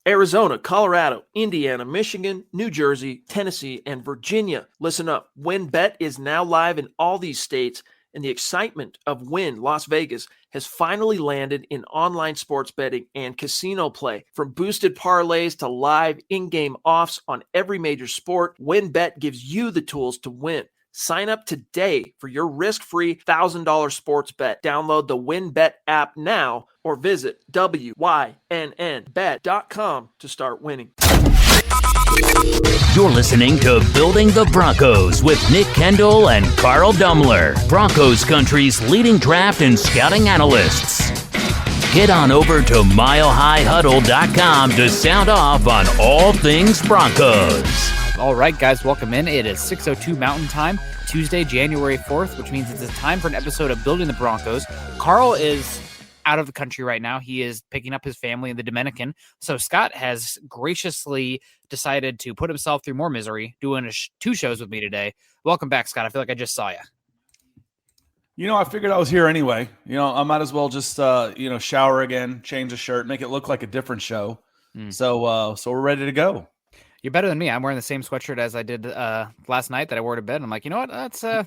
Arizona, Colorado, Indiana, Michigan, New Jersey, Tennessee, and Virginia. Listen up. WynnBET is now live in all these states, and the excitement of Wynn Las Vegas has finally landed in online sports betting and casino play. From boosted parlays to live in-game offs on every major sport, WynnBET gives you the tools to win. Sign up today for your risk-free $1,000 sports bet. Download the WynnBET app now or visit wynnbet.com to start winning. You're listening to Building the Broncos with Nick Kendell and Carl Dummler, Broncos Country's leading draft and scouting analysts. Get on over to milehighhuddle.com to sound off on all things Broncos. All right, guys, welcome in. It is 6:02 Mountain Time, Tuesday, January 4th, which means it's time for an episode of Building the Broncos. Carl is out of the country right now. He is picking up his family in the Dominican. So Scott has graciously decided to put himself through more misery, doing two shows with me today. Welcome back, Scott. I feel like I just saw you. You know, I figured I was here anyway. You know, I might as well just, shower again, change a shirt, make it look like a different show. So we're ready to go. You're better than me. I'm wearing the same sweatshirt as I did last night that I wore to bed. I'm like, you know what? That's I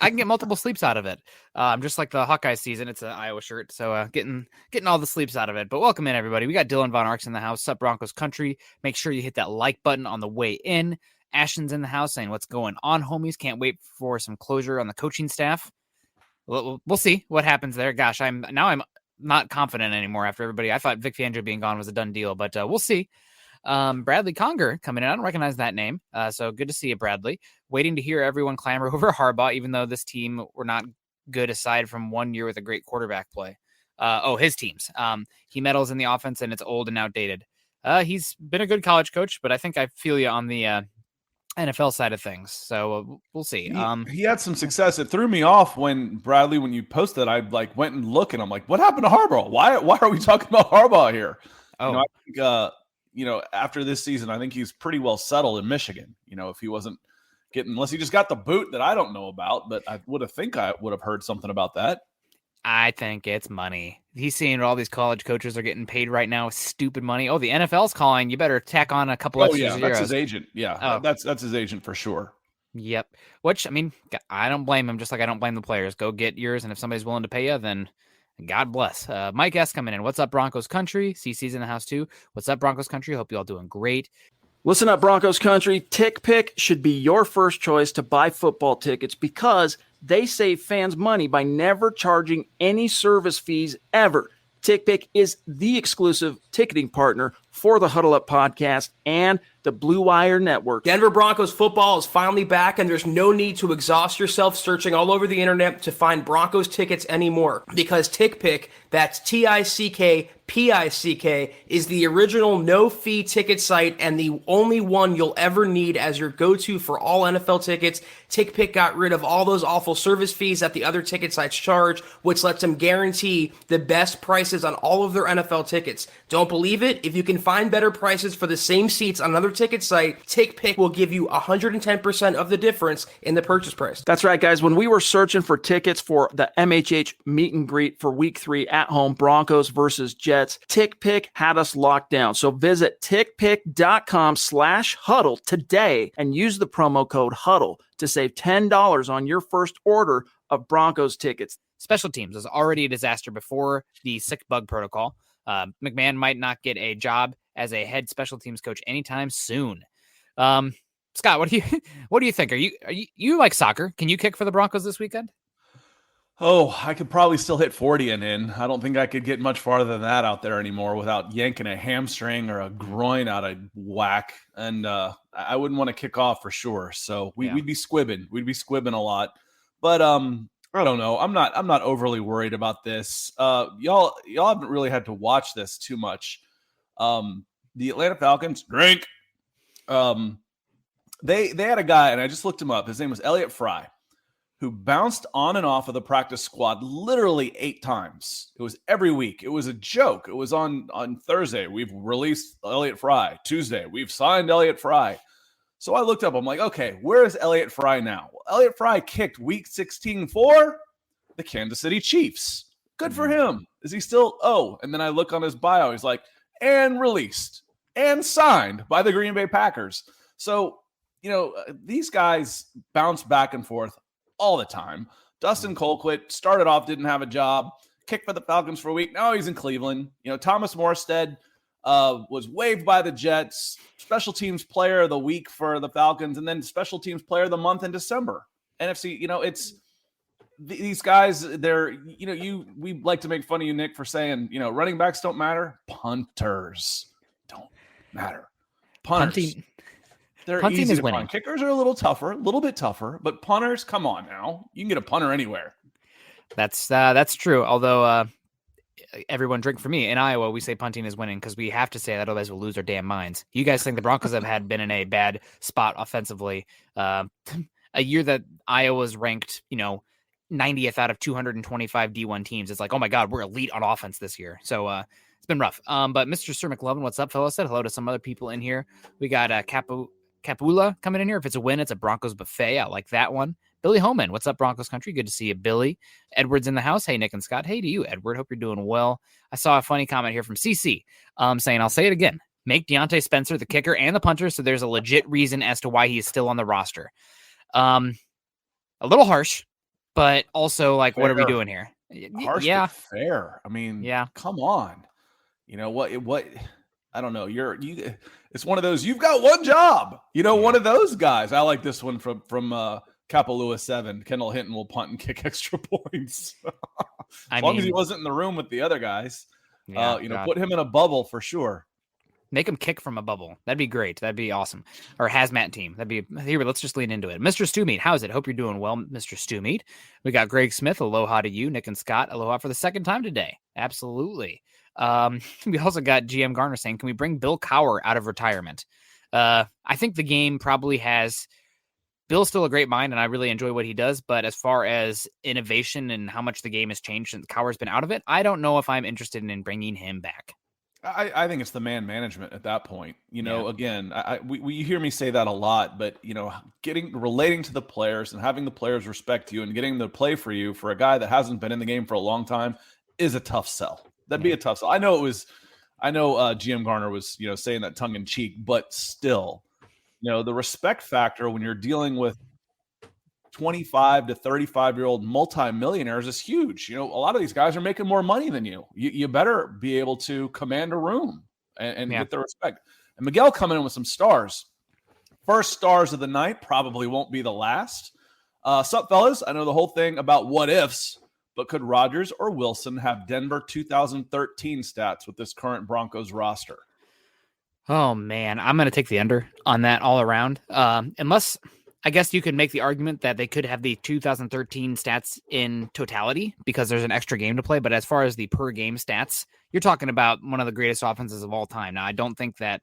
can get multiple sleeps out of it. I'm just like the Hawkeye season. It's an Iowa shirt, so getting all the sleeps out of it. But welcome in, everybody. We got Dylan Von Arx in the house. Sup, Broncos Country. Make sure you hit that like button on the way in. Ashton's in the house saying, "What's going on, homies? Can't wait for some closure on the coaching staff." We'll see what happens there. Gosh, I'm not confident anymore after everybody. I thought Vic Fangio being gone was a done deal, but we'll see. Bradley Conger coming in. I don't recognize that name. So good to see you, Bradley. Waiting to hear everyone clamor over Harbaugh, even though this team were not good aside from 1 year with a great quarterback play. His teams. He meddles in the offense and it's old and outdated. He's been a good college coach, but I think I feel you on the NFL side of things. So we'll see. He had some success. It threw me off when Bradley, when you posted, I went and looked and I'm like, what happened to Harbaugh? Why are we talking about Harbaugh here? Oh, I think, after this season, I think he's pretty well settled in Michigan. You know, if he wasn't unless he just got the boot that I don't know about, but I would have heard something about that. I think it's money. He's seeing all these college coaches are getting paid right now with stupid money. Oh, the NFL's calling. You better tack on a couple extra zeros. That's his agent. Yeah, that's his agent for sure. Yep. Which, I mean, I don't blame him, just like I don't blame the players. Go get yours, and if somebody's willing to pay you, then God bless. Mike S. coming in. What's up, Broncos Country? CC's in the house, too. What's up, Broncos Country? Hope you all doing great. Listen up, Broncos Country. TickPick should be your first choice to buy football tickets because they save fans money by never charging any service fees ever. TickPick is the exclusive ticketing partner for the Huddle Up podcast and the Blue Wire Network. Denver Broncos football is finally back, and there's no need to exhaust yourself searching all over the internet to find Broncos tickets anymore because TickPick, that's TickPick, is the original no-fee ticket site and the only one you'll ever need as your go-to for all NFL tickets. TickPick got rid of all those awful service fees that the other ticket sites charge, which lets them guarantee the best prices on all of their NFL tickets. Don't believe it? If you can find better prices for the same seats on another ticket site, TickPick will give you 110% of the difference in the purchase price. That's right, guys. When we were searching for tickets for the MHH meet and greet for week 3 at home, Broncos versus Jets, TickPick had us locked down. So visit tickpick.com/huddle today and use the promo code HUDDLE to save $10 on your first order of Broncos tickets. Special teams was already a disaster before the sick bug protocol. McMahon might not get a job as a head special teams coach anytime soon. Scott, what do you think? Are you like soccer? Can you kick for the Broncos this weekend? Oh, I could probably still hit 40 and in. I don't think I could get much farther than that out there anymore without yanking a hamstring or a groin out of whack. And I wouldn't want to kick off for sure. So we'd be squibbing. We'd be squibbing a lot. But I don't know. I'm not overly worried about this. Y'all haven't really had to watch this too much. The Atlanta Falcons drink. They had a guy, and I just looked him up. His name was Elliott Fry, who bounced on and off of the practice squad literally 8 times. It was every week. It was a joke. It was on Thursday. We've released Elliott Fry. Tuesday, we've signed Elliott Fry. So I looked up. I'm like, okay, where is Elliott Fry now? Well, Elliott Fry kicked week 16 for the Kansas City Chiefs. Good for him. Is he still? Oh, and then I look on his bio. He's like, and released. and signed by the Green Bay Packers. So, these guys bounce back and forth all the time. Dustin Colquitt started off, didn't have a job, kicked for the Falcons for a week. Now he's in Cleveland. Thomas Morstead was waived by the Jets, special teams player of the week for the Falcons, and then special teams player of the month in December. NFC, it's these guys, we like to make fun of you, Nick, for saying, running backs don't matter. Punters don't matter. Punters. They're punting easy is to winning. punt. Kickers are a little bit tougher, but punters, come on now. You can get a punter anywhere. That's true. Although everyone drink for me in Iowa, we say punting is winning because we have to say that, otherwise we'll lose our damn minds. You guys think the Broncos have been in a bad spot offensively? A year that Iowa's ranked, 90th out of 225 D1 teams. It's like, oh my God, we're elite on offense this year. So it's been rough. But Mr. Sir McLovin, what's up, fellas? Said hello to some other people in here. We got Capula coming in here. If it's a win, it's a Broncos buffet. I like that one. Billy Homan, what's up, Broncos country? Good to see you, Billy. Edward's in the house. Hey, Nick and Scott. Hey to you, Edward. Hope you're doing well. I saw a funny comment here from CC saying, I'll say it again. Make Deontay Spencer the kicker and the punter, so there's a legit reason as to why he is still on the roster. A little harsh, but also like, fair. What are we doing here? Harsh, yeah, but fair. I mean, yeah. Come on. What? I don't know. It's one of those. You've got one job. One of those guys. I like this one from Kapalua 7. Kendall Hinton will punt and kick extra points. As long as he wasn't in the room with the other guys. Put him in a bubble for sure. Make him kick from a bubble. That'd be great. That'd be awesome. Or hazmat team. Here, let's just lean into it. Mr. Stewmeat, how's it? Hope you're doing well, Mr. Stewmeat. We got Greg Smith. Aloha to you. Nick and Scott. Aloha for the second time today. Absolutely. We also got GM Garner saying, can we bring Bill Cowher out of retirement? I think the game probably has Bill's still a great mind, and I really enjoy what he does. But as far as innovation and how much the game has changed since Cowher's been out of it, I don't know if I'm interested in bringing him back. I think it's the man management at that point. Again, we hear me say that a lot, but relating to the players and having the players respect you and getting the play for you for a guy that hasn't been in the game for a long time is a tough sell. That'd be a tough sell. I know GM Garner was, saying that tongue in cheek, but still, the respect factor when you're dealing with 25 to 35-year-old multimillionaires is huge. A lot of these guys are making more money than you. You better be able to command a room and get the respect. And Miguel coming in with some stars. First stars of the night, probably won't be the last. Sup, fellas? I know the whole thing about what ifs, but could Rodgers or Wilson have Denver 2013 stats with this current Broncos roster? Oh, man. I'm going to take the under on that all around. Unless, I guess you could make the argument that they could have the 2013 stats in totality because there's an extra game to play. But as far as the per game stats, you're talking about one of the greatest offenses of all time. Now, I do think that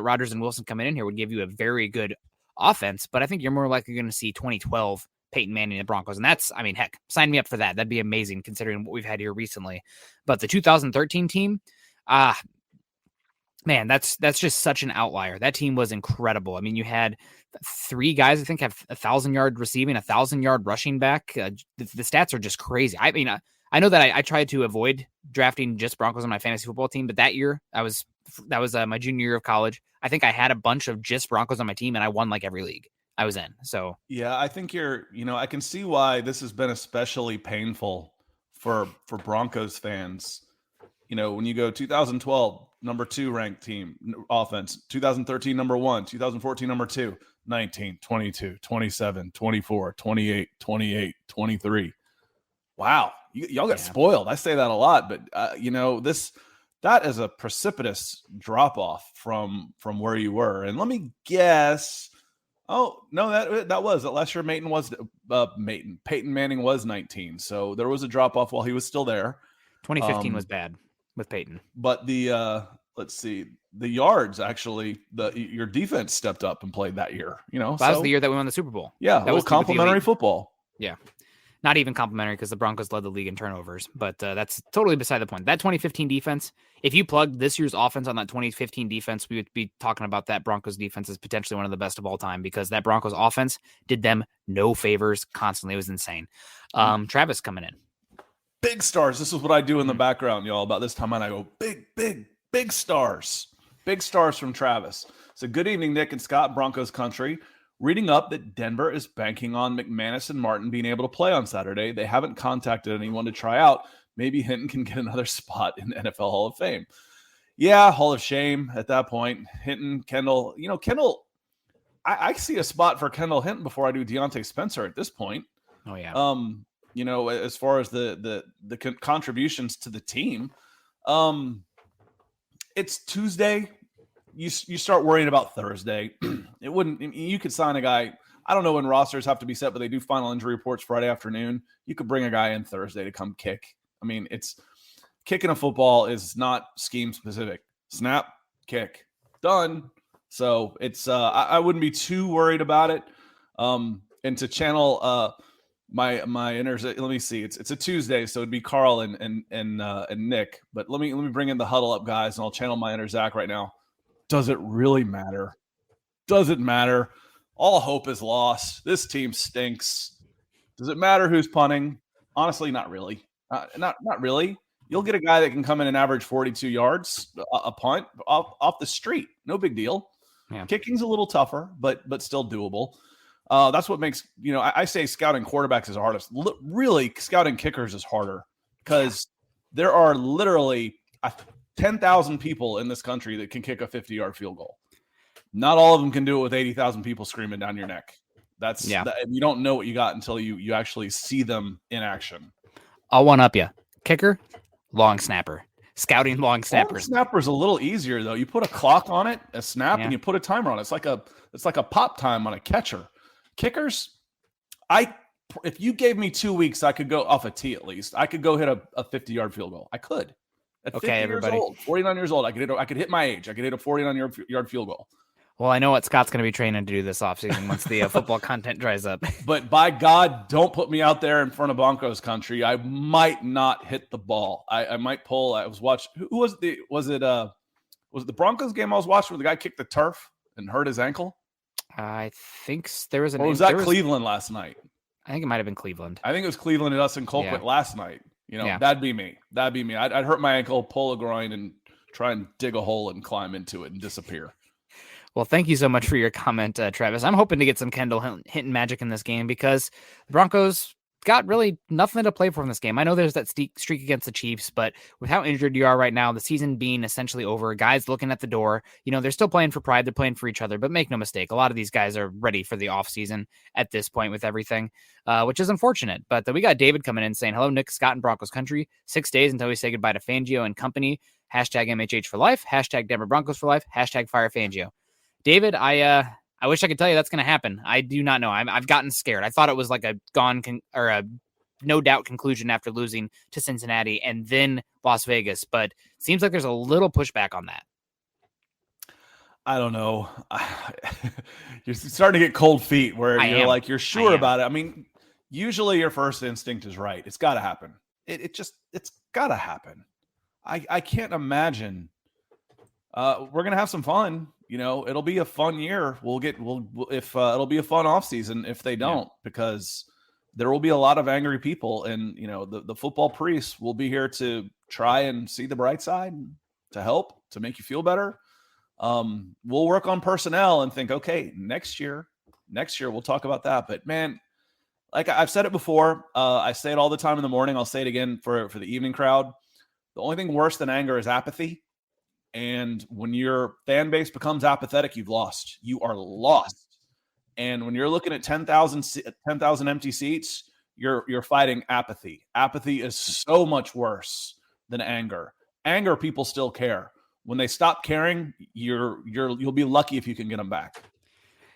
Rodgers and Wilson coming in here would give you a very good offense, but I think you're more likely going to see 2012 Peyton Manning and the Broncos. And that's, heck, sign me up for that. That'd be amazing considering what we've had here recently. But the 2013 team, man, that's just such an outlier. That team was incredible. You had 3 guys, I think, have 1,000-yard receiving, 1,000-yard rushing back. The stats are just crazy. I know that I tried to avoid drafting just Broncos on my fantasy football team, but that year that was my junior year of college. I think I had a bunch of just Broncos on my team, and I won like every league I was in. So yeah, I think I can see why this has been especially painful for Broncos fans. When you go 2012, number 2 ranked team offense, 2013, number 1, 2014, number 2, 19, 22, 27, 24, 28, 28, 23. Wow. Y'all got spoiled. I say that a lot, but that is a precipitous drop off from where you were. And let me guess. Oh no, that was last year. Peyton Manning was 19. So there was a drop off while he was still there. 2015 was bad with Peyton, but let's see, the yards actually, your defense stepped up and played that year. That was the year that we won the Super Bowl. Yeah, that was complimentary football. Yeah. Not even complimentary because the Broncos led the league in turnovers, but that's totally beside the point. That 2015 defense, if you plugged this year's offense on that 2015 defense, we would be talking about that Broncos defense as potentially one of the best of all time because that Broncos offense did them no favors constantly. It was insane. Travis coming in. Big stars. This is what I do in the background, y'all. About this time, and I go, big stars. Big stars from Travis. So good evening, Nick and Scott, Broncos country. Reading up that Denver is banking on McManus and Martin being able to play on Saturday. They haven't contacted anyone to try out. Maybe Hinton can get another spot in the NFL Hall of Fame. Yeah, Hall of Shame at that point. Hinton, Kendall. Kendall, I see a spot for Kendall Hinton before I do Deontay Spencer at this point. Oh, yeah. As far as the contributions to the team. It's Tuesday. You start worrying about Thursday. You could sign a guy. I don't know when rosters have to be set, but they do final injury reports Friday afternoon. You could bring a guy in Thursday to come kick. I mean, it's kicking a football is not scheme specific. Snap, kick, done. So it's I wouldn't be too worried about it. And to channel my inners, let me see. It's a Tuesday, so it'd be Carl and Nick. But let me bring in the huddle up guys, and I'll channel my inner Zach right now. Does it really matter? Does it matter? All hope is lost. This team stinks. Does it matter who's punting? Honestly, not really. Not really. You'll get a guy that can come in and average 42 yards a punt off the street. No big deal. Yeah. Kicking's a little tougher, but still doable. That's what makes, I say scouting quarterbacks is hardest. Really, scouting kickers is harder because there are literally 10,000 people in this country that can kick a 50-yard field goal. Not all of them can do it with 80,000 people screaming down your neck. You don't know what you got until you actually see them in action. I'll one up you. Kicker, long snapper. Scouting long snappers. Long snapper's a little easier though. You put a clock on it, a snap, and you put a timer on it. It's like a pop time on a catcher. Kickers, if you gave me 2 weeks, I could go off a tee at least. I could go hit a 50-yard field goal. I could. At 50 everybody. Years old, 49 years old, I could hit my age. I could hit a 49-yard field goal. Well, I know what Scott's going to be training to do this offseason once the football content dries up. But by God, don't put me out there in front of Broncos country. I might not hit the ball. I might pull. I was watching. Who was it? Was it the Broncos game I was watching where the guy kicked the turf and hurt his ankle? I think there was an. Or was that Cleveland last night? I think it might have been Cleveland. I think it was Cleveland and us and Colquitt last night. That'd be me. I'd hurt my ankle, pull a groin, and try and dig a hole and climb into it and disappear. Well, thank you so much for your comment, Travis. I'm hoping to get some Kendall Hinton magic in this game because the Broncos got really nothing to play for in this game. I know there's that streak against the Chiefs, but with how injured you are right now, the season being essentially over, guys looking at the door, they're still playing for pride. They're playing for each other, but make no mistake, a lot of these guys are ready for the offseason at this point with everything, which is unfortunate. But we got David coming in saying, hello, Nick, Scott, and Broncos country. 6 days until we say goodbye to Fangio and company. Hashtag MHH for life. Hashtag Denver Broncos for life. Hashtag fire Fangio. David, I wish I could tell you that's going to happen. I do not know. I've gotten scared. I thought it was like a a no doubt conclusion after losing to Cincinnati and then Las Vegas, but it seems like there's a little pushback on that. I don't know. You're starting to get cold feet where you're sure about it. I mean, usually your first instinct is right. It's got to happen. It's got to happen. I can't imagine. We're going to have some fun. It'll be a fun year. It'll be a fun offseason if they don't, because there will be a lot of angry people, and the football priests will be here to try and see the bright side, to help, to make you feel better. We'll work on personnel and think, okay, next year we'll talk about that. But man, like I've said it before, I say it all the time in the morning. I'll say it again for the evening crowd. The only thing worse than anger is apathy. And when your fan base becomes apathetic, you've lost. You are lost. And when you're looking at 10,000 empty seats, you're fighting apathy. Apathy is so much worse than anger. Anger, people still care. When they stop caring, you'll be lucky if you can get them back.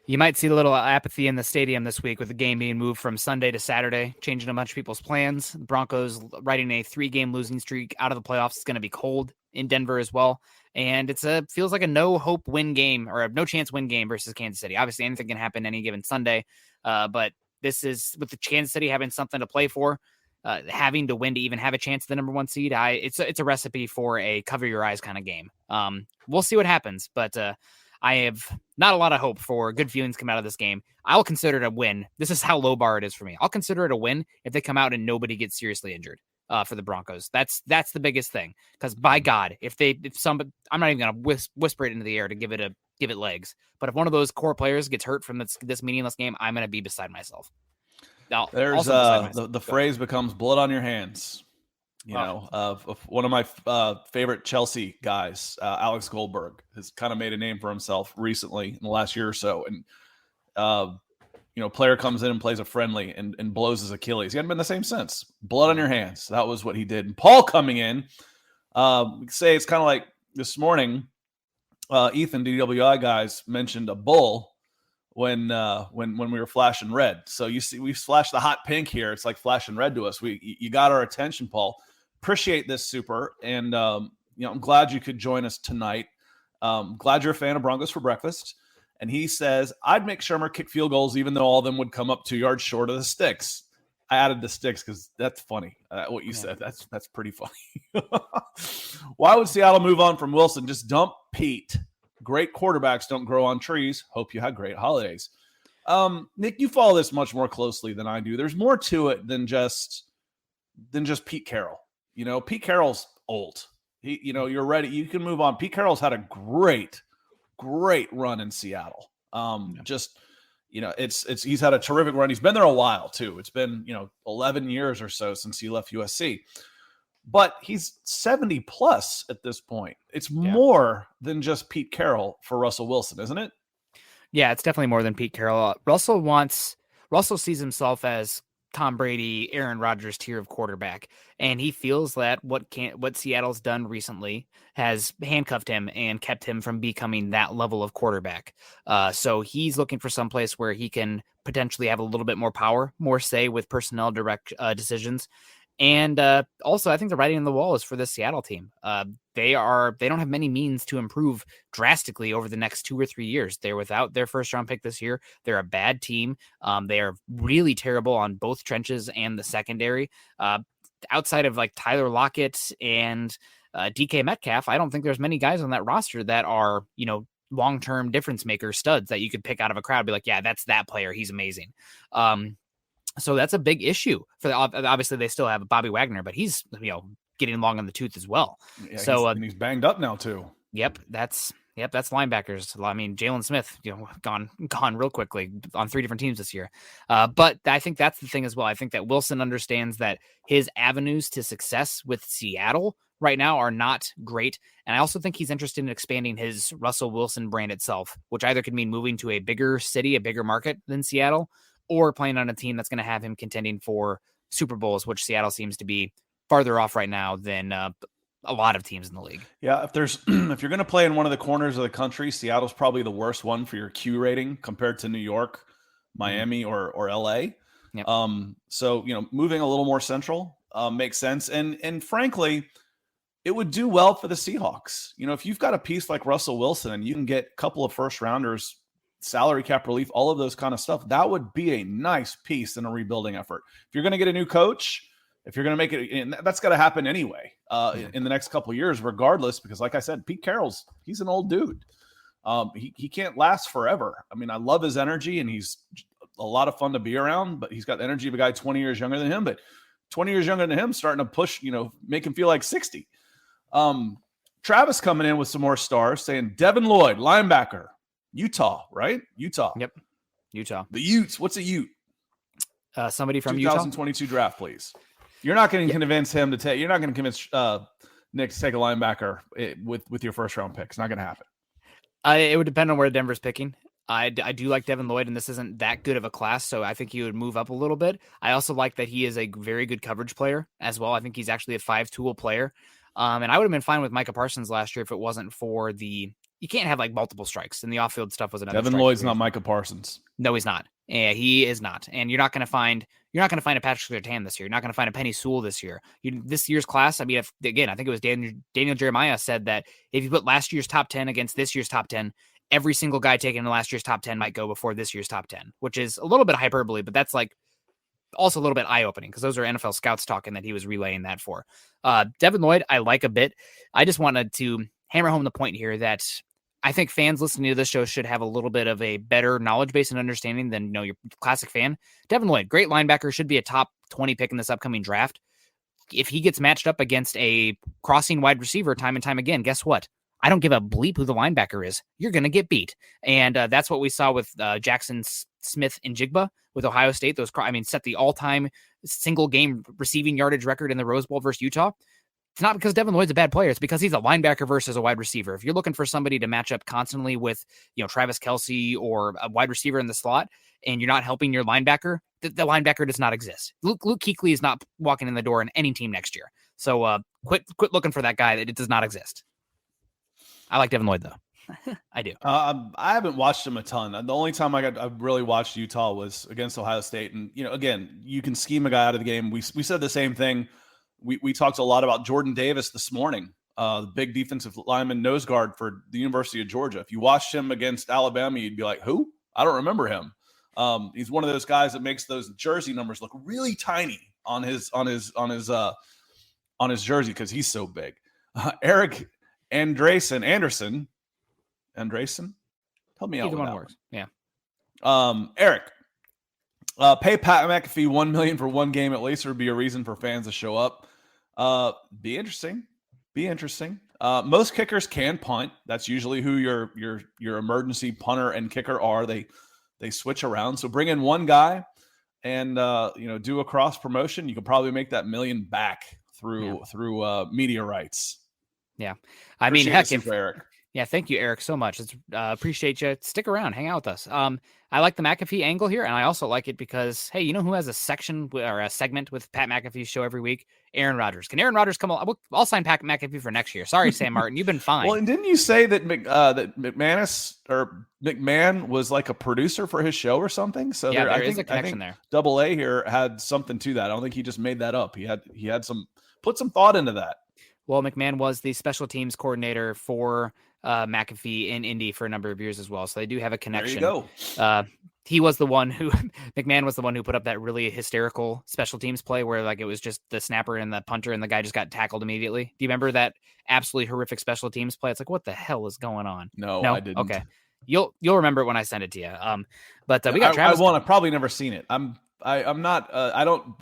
You might see a little apathy in the stadium this week with the game being moved from Sunday to Saturday, changing a bunch of people's plans. The Broncos riding a 3-game losing streak out of the playoffs. It's going to be cold in Denver as well. And feels like a no-hope win game or a no-chance win game versus Kansas City. Obviously, anything can happen any given Sunday. But this is with the Kansas City having something to play for, having to win to even have a chance at the number 1 seed. It's a recipe for a cover your eyes kind of game. We'll see what happens, but I have not a lot of hope for good feelings come out of this game. I'll consider it a win. This is how low bar it is for me. I'll consider it a win if they come out and nobody gets seriously injured. for the Broncos. That's the biggest thing. Because by God, if somebody, I'm not even gonna whisper it into the air to give it legs. But if one of those core players gets hurt from this meaningless game, I'm gonna be beside myself. There's the phrase becomes blood on your hands. Of one of my favorite Chelsea guys, Alex Goldberg, has kind of made a name for himself recently in the last year or so. And, player comes in and plays a friendly and blows his Achilles. He hadn't been the same since. Blood on your hands. That was what he did. And Paul coming in, we say it's kind of like this morning, Ethan, DWI guys, mentioned a bull when we were flashing red. So you see, we flashed the hot pink here. It's like flashing red to us. You got our attention, Paul. Appreciate this, super. And, I'm glad you could join us tonight. Glad you're a fan of Broncos for breakfast. And he says, I'd make Shermer kick field goals even though all of them would come up 2 yards short of the sticks. I added the sticks because that's funny. What you said, that's pretty funny. Why would Seattle move on from Wilson? Just dump Pete. Great quarterbacks don't grow on trees. Hope you had great holidays. Nick, you follow this much more closely than I do. There's more to it than just Pete Carroll. Pete Carroll's old. You're ready. You can move on. Pete Carroll's had a great run in Seattle. He's had a terrific run. He's been there a while too. It's been, 11 years or so since he left USC. But he's 70 plus at this point. It's more than just Pete Carroll for Russell Wilson, isn't it? Yeah, it's definitely more than Pete Carroll. Russell sees himself as Tom Brady, Aaron Rodgers tier of quarterback, and he feels that what Seattle's done recently has handcuffed him and kept him from becoming that level of quarterback. So he's looking for some place where he can potentially have a little bit more power, more say with personnel direct decisions. And also, I think the writing on the wall is for the Seattle team. They don't have many means to improve drastically over the next 2 or 3 years. They're without their first round pick this year. They're a bad team. They are really terrible on both trenches and the secondary. Outside of like Tyler Lockett and DK Metcalf, I don't think there's many guys on that roster that are, long-term difference maker studs that you could pick out of a crowd and be like, yeah, that's that player. He's amazing. So that's a big issue for obviously they still have Bobby Wagner, but he's, getting long on the tooth as well. Yeah, so he's banged up now too. Yep. That's linebackers. I mean, Jalen Smith, gone real quickly on 3 different teams this year. But I think that's the thing as well. I think that Wilson understands that his avenues to success with Seattle right now are not great. And I also think he's interested in expanding his Russell Wilson brand itself, which either could mean moving to a bigger city, a bigger market than Seattle, or playing on a team that's going to have him contending for Super Bowls, which Seattle seems to be farther off right now than a lot of teams in the league. Yeah, if you're going to play in one of the corners of the country, Seattle's probably the worst one for your Q rating compared to New York, Miami, or LA. Yep. So moving a little more central makes sense, and frankly, it would do well for the Seahawks. If you've got a piece like Russell Wilson and you can get a couple of first rounders, salary cap relief, all of those kind of stuff, that would be a nice piece in a rebuilding effort. If you're going to get a new coach, if you're going to make it, and that's got to happen anyway in the next couple of years, regardless, because like I said, Pete Carroll's, he's an old dude. He can't last forever. I mean, I love his energy and he's a lot of fun to be around, but he's got the energy of a guy 20 years younger than him, but 20 years younger than him starting to push, make him feel like 60. Travis coming in with some more stars saying Devin Lloyd, linebacker, Utah, right? Utah. Yep. Utah. The Utes. What's a Ute? Somebody from 2022 Utah? Draft, please. You're not going to convince him to take. You're not going to convince Nick to take a linebacker with your first round pick. It's not going to happen. It would depend on where Denver's picking. I do like Devin Lloyd, and this isn't that good of a class, so I think he would move up a little bit. I also like that he is a very good coverage player as well. I think he's actually a 5-tool player. And I would have been fine with Micah Parsons last year if it wasn't for you can't have like multiple strikes, and the off-field stuff was another. Devin Lloyd's not Micah Parsons. No, he's not. Yeah, he is not. And you're not going to find a Patrick Surtain this year. You're not going to find a Penny Sewell this year. This year's class, I mean, I think it was Daniel Jeremiah said that if you put last year's top 10 against this year's top 10, every single guy taken in last year's top 10 might go before this year's top 10, which is a little bit of hyperbole, but that's like also a little bit eye-opening because those are NFL scouts talking that he was relaying that for. Devin Lloyd, I like a bit. I just wanted to hammer home the point here that I think fans listening to this show should have a little bit of a better knowledge base and understanding than your classic fan. Devin Lloyd, great linebacker, should be a top 20 pick in this upcoming draft. if he gets matched up against a crossing wide receiver time and time again, guess what? I don't give a bleep who the linebacker is. You're going to get beat. And that's what we saw with Jackson Smith and Jigba with Ohio State. Set the all-time single game receiving yardage record in the Rose Bowl versus Utah. It's not because Devin Lloyd's a bad player. It's because he's a linebacker versus a wide receiver. If you're looking for somebody to match up constantly with, Travis Kelce or a wide receiver in the slot, and you're not helping your linebacker, the linebacker does not exist. Luke Kuechly is not walking in the door in any team next year. So quit looking for that guy. It does not exist. I like Devin Lloyd though. I do. I haven't watched him a ton. The only time I really watched Utah was against Ohio State. And, again, you can scheme a guy out of the game. We said the same thing. We talked a lot about Jordan Davis this morning, the big defensive lineman nose guard for the University of Georgia. If you watched him against Alabama, you'd be like, who? I don't remember him. He's one of those guys that makes those jersey numbers look really tiny on his jersey because he's so big. Eric Anderson, help me out. Either with one that works. Yeah. Eric, pay Pat McAfee $1 million for one game at least would be a reason for fans to show up. Be interesting. Most kickers can punt. That's usually who your emergency punter and kicker are. They switch around. So bring in one guy and do a cross promotion. You could probably make that $1 million back through media rights. Yeah. Eric. Yeah, thank you, Eric, so much. It's appreciate you. Stick around, hang out with us. I like the McAfee angle here, and I also like it because, hey, you know who has a section or a segment with Pat McAfee's show every week? Aaron Rodgers. Can Aaron Rodgers come on? I'll sign Pat McAfee for next year. Sorry, Sam Martin, you've been fine. Well, and didn't you say that that McManus or McMahon was like a producer for his show or something? So yeah, there is a connection there. Double A here had something to that. I don't think he just made that up. He had put some thought into that. Well, McMahon was the special teams coordinator for McAfee in Indy for a number of years as well. So they do have a connection. There you go. He was the one who McMahon was the one who put up that really hysterical special teams play where like it was just the snapper and the punter and the guy just got tackled immediately. Do you remember that absolutely horrific special teams play? It's like, what the hell is going on? No, I didn't. Okay. You'll remember it when I send it to you. But we got Travis. I've probably never seen it. I'm not, I don't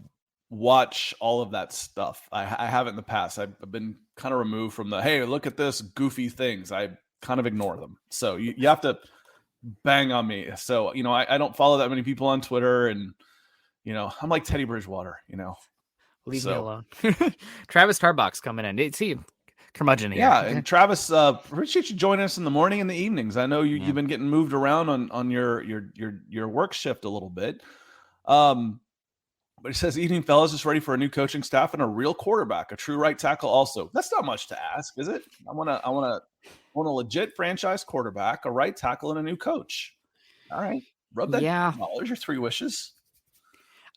watch all of that stuff. I haven't in the past. I've been kind of removed from the, hey, look at this goofy things. I kind of ignore them. So you have to bang on me. So, I don't follow that many people on Twitter and, I'm like Teddy Bridgewater, Leave me alone. Travis Tarbox coming in. See, curmudgeon here. Yeah. And Travis, appreciate you joining us in the morning and the evenings. I know you've been getting moved around on your work shift a little bit. But he says, evening fellas, just ready for a new coaching staff and a real quarterback, a true right tackle also. That's not much to ask, is it? I want a legit franchise quarterback, a right tackle, and a new coach. All right. Rub that. Yeah. Oh, there's your three wishes.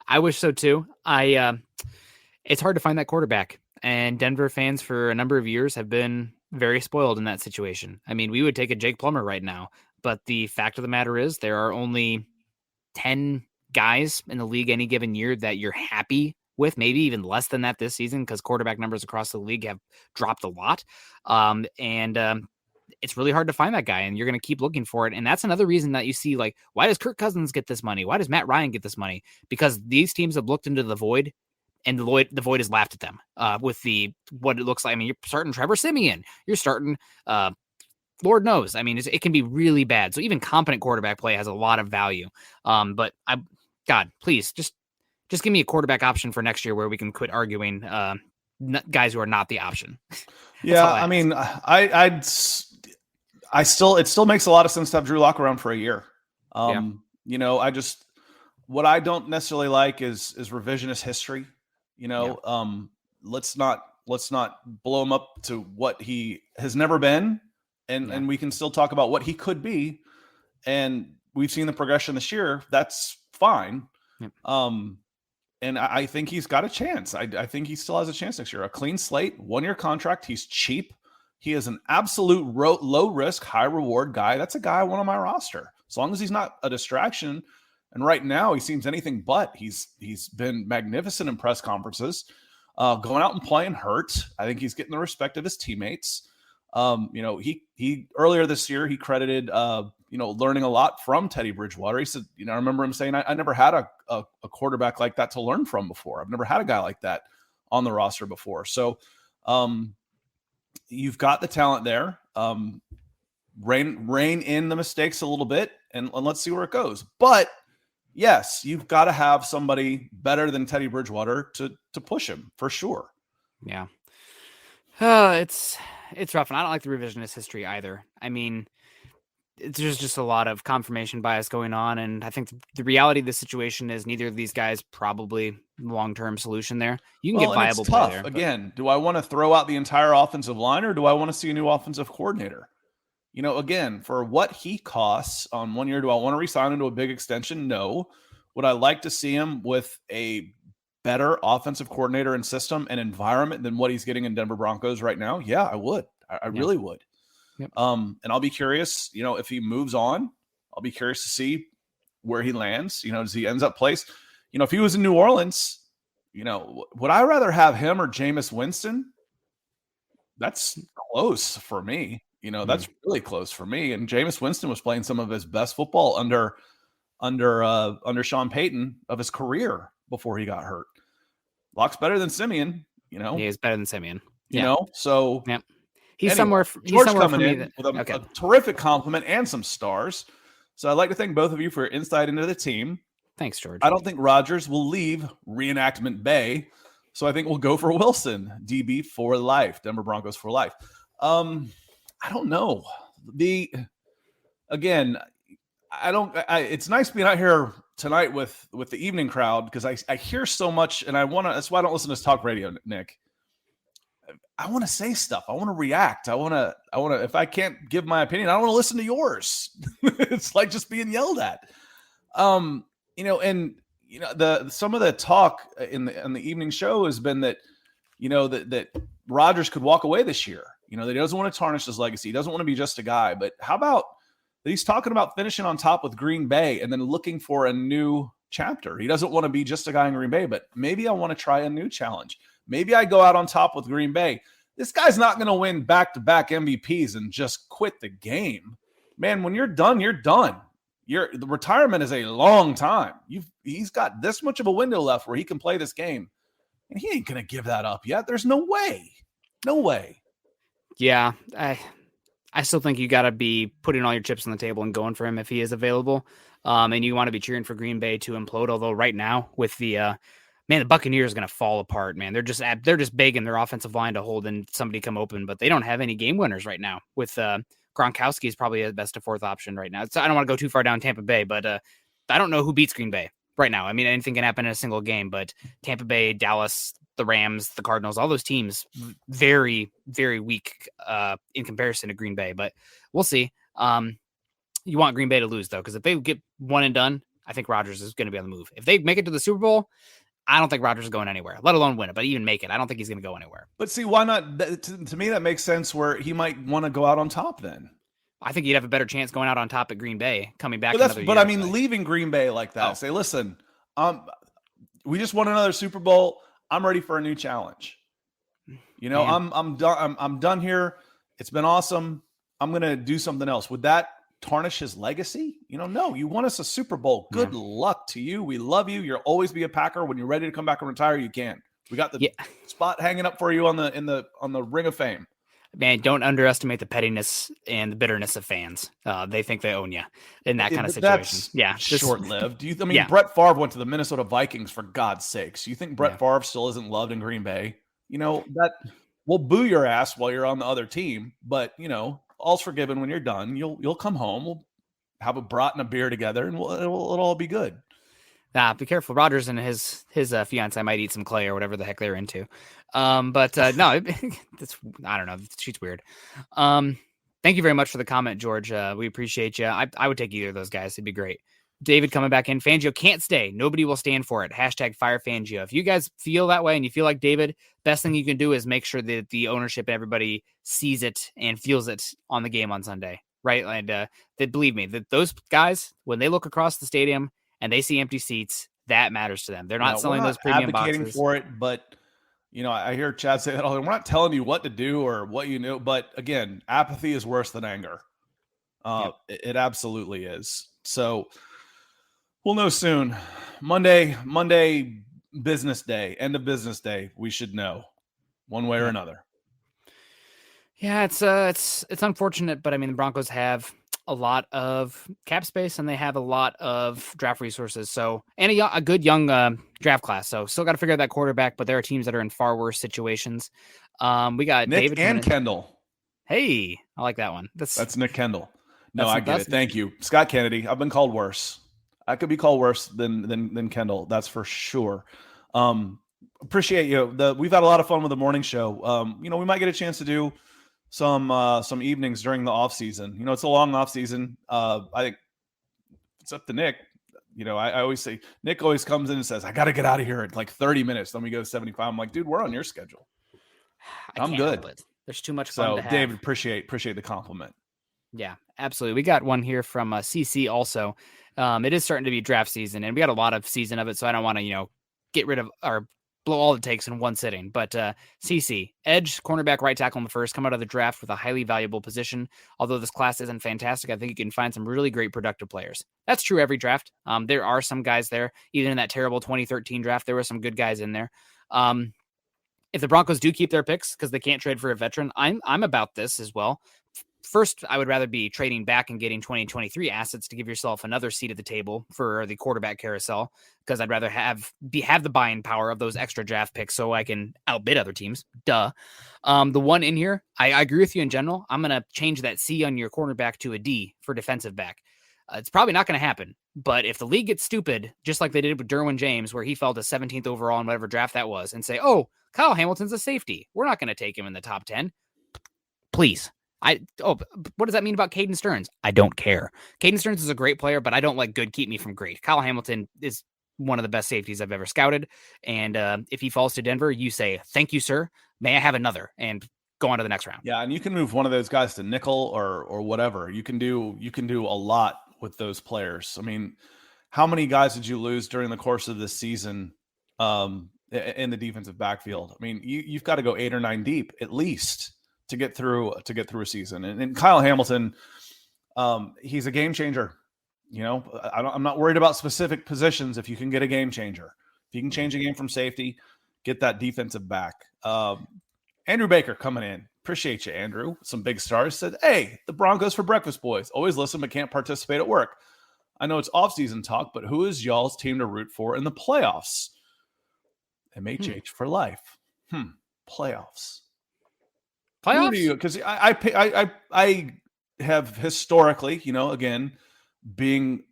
I wish so too. It's hard to find that quarterback. And Denver fans for a number of years have been very spoiled in that situation. I mean, we would take a Jake Plummer right now. But the fact of the matter is there are only 10 guys in the league any given year that you're happy with, maybe even less than that this season because quarterback numbers across the league have dropped a lot. It's really hard to find that guy and you're going to keep looking for it. And that's another reason that you see, like, why does Kirk Cousins get this money? Why does Matt Ryan get this money? Because these teams have looked into the void and the void has laughed at them with what it looks like. I mean, you're starting Trevor Siemian, you're starting Lord knows. I mean, it can be really bad. So even competent quarterback play has a lot of value. But God, please just give me a quarterback option for next year where we can quit arguing guys who are not the option. Yeah, I mean, it still makes a lot of sense to have Drew Lock around for a year. What I don't necessarily like is revisionist history. Let's not blow him up to what he has never been. And we can still talk about what he could be. And we've seen the progression this year. That's fine. Yep. And I think he's got a chance. I think he still has a chance next year. A clean slate, 1-year contract. He's cheap. He is an absolute low risk, high reward guy. That's a guy I want on my roster. As long as he's not a distraction. And right now he seems anything but. He's been magnificent in press conferences, going out and playing hurt. I think he's getting the respect of his teammates. He earlier this year, he credited, learning a lot from Teddy Bridgewater. He said, I remember him saying, I never had a quarterback like that to learn from before. I've never had a guy like that on the roster before. So you've got the talent there. Rein in the mistakes a little bit, and let's see where it goes. But yes, you've got to have somebody better than Teddy Bridgewater to push him for sure. Yeah. It's rough, and I don't like the revisionist history either. I mean, there's just a lot of confirmation bias going on, and I think the reality of the situation is neither of these guys probably long-term solution there. You can get viable it's play tough. there. Again, do I want to throw out the entire offensive line, or do I want to see a new offensive coordinator? Again, for what he costs on 1 year, do I want to re-sign him to a big extension? No. Would I like to see him with a better offensive coordinator and system and environment than what he's getting in Denver Broncos right now? Yeah, I would. I really would. Yep. And I'll be curious, if he moves on, I'll be curious to see where he lands. Does he ends up place? If he was in New Orleans, would I rather have him or Jameis Winston? That's close for me. That's really close for me. And Jameis Winston was playing some of his best football under Sean Payton of his career before he got hurt. Lock's better than Simeon. He is better than Simeon. So yeah. He's anyway, somewhere. George somewhere coming in with a terrific compliment and some stars. So I'd like to thank both of you for your insight into the team. Thanks, George. I don't think Rodgers will leave reenactment Bay, so I think we'll go for Wilson, DB for life, Denver Broncos for life. I don't know. It's nice being out here tonight with the evening crowd because I hear so much, and that's why I don't listen to talk radio, Nick. I want to say stuff. I want to react. I want to, if I can't give my opinion, I don't want to listen to yours. It's like just being yelled at. Some of the talk in the evening show has been that, that Rodgers could walk away this year. That he doesn't want to tarnish his legacy. He doesn't want to be just a guy. But how about that he's talking about finishing on top with Green Bay and then looking for a new chapter? He doesn't want to be just a guy in Green Bay, but maybe I want to try a new challenge. Maybe I go out on top with Green Bay. This guy's not going to win back-to-back MVPs and just quit the game. Man, when you're done, you're done. The retirement is a long time. He's got this much of a window left where he can play this game, and he ain't going to give that up yet. There's no way. No way. Yeah, I still think you got to be putting all your chips on the table and going for him if he is available. And you want to be cheering for Green Bay to implode. Although right now with the Buccaneers going to fall apart, man. They're just begging their offensive line to hold and somebody come open, but they don't have any game winners right now. With Gronkowski is probably the best of fourth option right now. So I don't want to go too far down Tampa Bay, but I don't know who beats Green Bay right now. I mean, anything can happen in a single game, but Tampa Bay, Dallas, the Rams, the Cardinals, all those teams, very, very weak in comparison to Green Bay, but we'll see. You want Green Bay to lose though, because if they get one and done, I think Rodgers is going to be on the move. If they make it to the Super Bowl, I don't think Rodgers is going anywhere, let alone win it, but even make it. I don't think he's going to go anywhere. But see, why not? To me, that makes sense where he might want to go out on top then. I think you'd have a better chance going out on top at Green Bay, coming back another year. But I mean, leaving Green Bay like that, say, listen, we just won another Super Bowl. I'm ready for a new challenge. I'm done. I'm done here. It's been awesome. I'm going to do something else. Would that tarnish his legacy? No, you won us a Super Bowl. Good luck to you. We love you. You'll always be a Packer. When you're ready to come back and retire, you can. We got the spot hanging up for you on the Ring of Fame. Man, don't underestimate the pettiness and the bitterness of fans. They think they own you in that kind of situation. That's short-lived. Brett Favre went to the Minnesota Vikings, for God's sakes. You think Brett Favre still isn't loved in Green Bay? That we'll boo your ass while you're on the other team, but all's forgiven when you're done. You'll come home. We'll have a brat and a beer together, and it'll all be good. Be careful. Rodgers and his fiance might eat some clay or whatever the heck they're into. No, I don't know. She's weird. Thank you very much for the comment, George. We appreciate you. I would take either of those guys. It'd be great. David coming back in. Fangio can't stay. Nobody will stand for it. #fire Fangio. If you guys feel that way and you feel like David, best thing you can do is make sure that the ownership and everybody sees it and feels it on the game on Sunday, right? And that, believe me, that those guys, when they look across the stadium and they see empty seats, that matters to them. They're not selling those premium advocating boxes for it, but I hear Chad say that all the time. We're not telling you what to do or what you know, but again, apathy is worse than anger. It absolutely is. So we'll know soon. Monday business day, end of business day, we should know one way or another. Yeah, it's unfortunate, but I mean the Broncos have a lot of cap space and they have a lot of draft resources. So and a good young draft class. So still got to figure out that quarterback. But there are teams that are in far worse situations. We got Nick David and Kendall. Hey, I like that one. That's Nick Kendall. No, I get it. Thank you, Scott Kennedy. I've been called worse. I could be called worse than Kendall. That's for sure. Appreciate you. We've had a lot of fun with the morning show. We might get a chance to do some evenings during the off season. It's a long off season. I think it's up to Nick. I always say Nick always comes in and says, I got to get out of here in like 30 minutes. Then we go to 75. I'm like, dude, we're on your schedule. I'm good. There's too much fun to have. David, appreciate the compliment. Yeah, absolutely. We got one here from CC also. It is starting to be draft season and we got a lot of season of it. So I don't want to, get rid of or blow all it takes in one sitting. But CC, edge, cornerback, right tackle in the first, come out of the draft with a highly valuable position. Although this class isn't fantastic, I think you can find some really great productive players. That's true every draft. There are some guys there. Even in that terrible 2013 draft, there were some good guys in there. If the Broncos do keep their picks because they can't trade for a veteran, I'm about this as well. First, I would rather be trading back and getting 2023 assets to give yourself another seat at the table for the quarterback carousel, because I'd rather have the buying power of those extra draft picks so I can outbid other teams. Duh. The one in here, I agree with you in general. I'm going to change that C on your cornerback to a D for defensive back. It's probably not going to happen, but if the league gets stupid, just like they did with Derwin James, where he fell to 17th overall in whatever draft that was, and say, oh, Kyle Hamilton's a safety, we're not going to take him in the top 10. Please. What does that mean about Caden Stearns? I don't care. Caden Stearns is a great player, but I don't let good keep me from great. Kyle Hamilton is one of the best safeties I've ever scouted. And if he falls to Denver, you say, thank you, sir. May I have another? And go on to the next round. Yeah. And you can move one of those guys to nickel or whatever. You can do a lot with those players. I mean, how many guys did you lose during the course of this season in the defensive backfield? I mean, you've got to go 8 or 9 deep at least to get through a season. And Kyle Hamilton, he's a game changer. I'm not worried about specific positions. If you can get a game changer, if you can change a game from safety, get that defensive back. Andrew Baker coming in. Appreciate you, Andrew. Some big stars said, hey, the Broncos for breakfast boys. Always listen, but can't participate at work. I know it's off-season talk, but who is y'all's team to root for in the playoffs? MHH for life. Playoffs. Playoffs? Because I have historically, again, being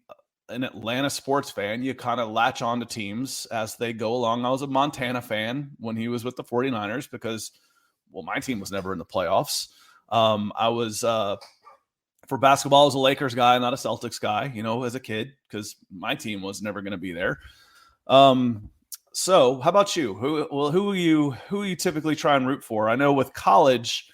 an Atlanta sports fan, you kind of latch on to teams as they go along. I was a Montana fan when he was with the 49ers because, well, my team was never in the playoffs. I was, for basketball, I was a Lakers guy, not a Celtics guy, as a kid, because my team was never going to be there. So how about you? Who you typically try and root for? I know with college,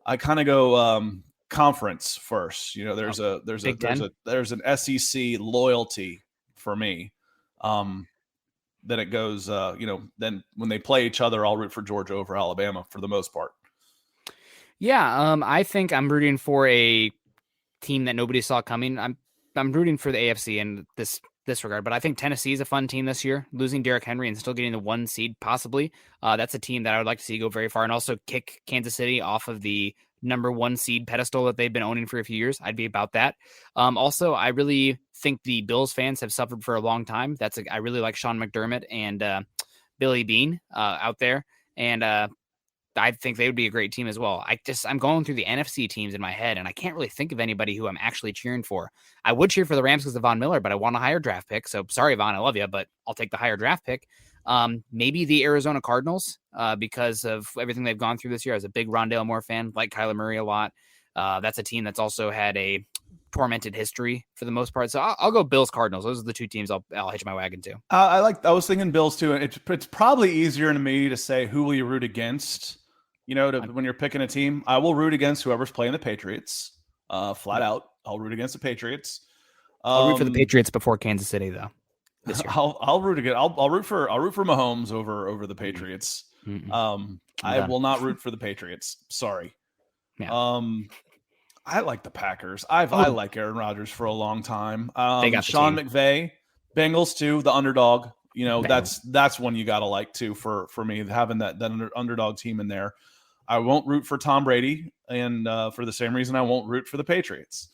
I kind of go conference first. There's an SEC loyalty for me. Then it goes, then when they play each other, I'll root for Georgia over Alabama for the most part. Yeah, I think I'm rooting for a team that nobody saw coming. I'm rooting for the AFC in this regard, but I think Tennessee is a fun team this year. Losing Derrick Henry and still getting the 1 seed possibly. That's a team that I would like to see go very far and also kick Kansas City off of the number 1 seed pedestal that they've been owning for a few years. I'd be about that. Also, I really think the Bills fans have suffered for a long time. I really like Sean McDermott and Billy Bean out there. And I think they would be a great team as well. I'm going through the NFC teams in my head, and I can't really think of anybody who I'm actually cheering for. I would cheer for the Rams because of Von Miller, but I want a higher draft pick. So sorry, Von, I love you, but I'll take the higher draft pick. Maybe the Arizona Cardinals because of everything they've gone through this year. I was a big Rondale Moore fan, like Kyler Murray a lot. That's a team that's also had a tormented history for the most part. So I'll go Bills Cardinals. Those are the 2 teams I'll hitch my wagon to. I was thinking Bills too. And it's probably easier to me to say who will you root against. When you're picking a team, I will root against whoever's playing the Patriots. Flat out, I'll root against the Patriots. I'll root for the Patriots before Kansas City, though. This year. I'll root again. I'll root for Mahomes over the Patriots. I will not root for the Patriots. Sorry. Yeah. I like the Packers. I like Aaron Rodgers for a long time. They got Sean McVay, Bengals too, the underdog. That's one you got to like too for me, having that underdog team in there. I won't root for Tom Brady, and for the same reason I won't root for the Patriots.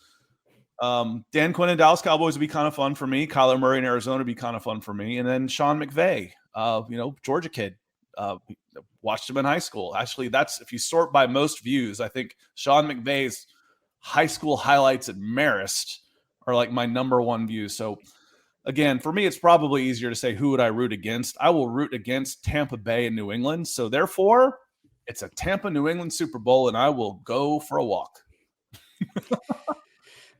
Dan Quinn and Dallas Cowboys would be kind of fun for me. Kyler Murray in Arizona would be kind of fun for me. And then Sean McVay, Georgia kid, watched him in high school. Actually, that's, if you sort by most views, I think Sean McVay's high school highlights at Marist are like my number one view. So again, for me, it's probably easier to say, who would I root against? I will root against Tampa Bay and New England. So therefore, it's a Tampa New England Super Bowl, and I will go for a walk.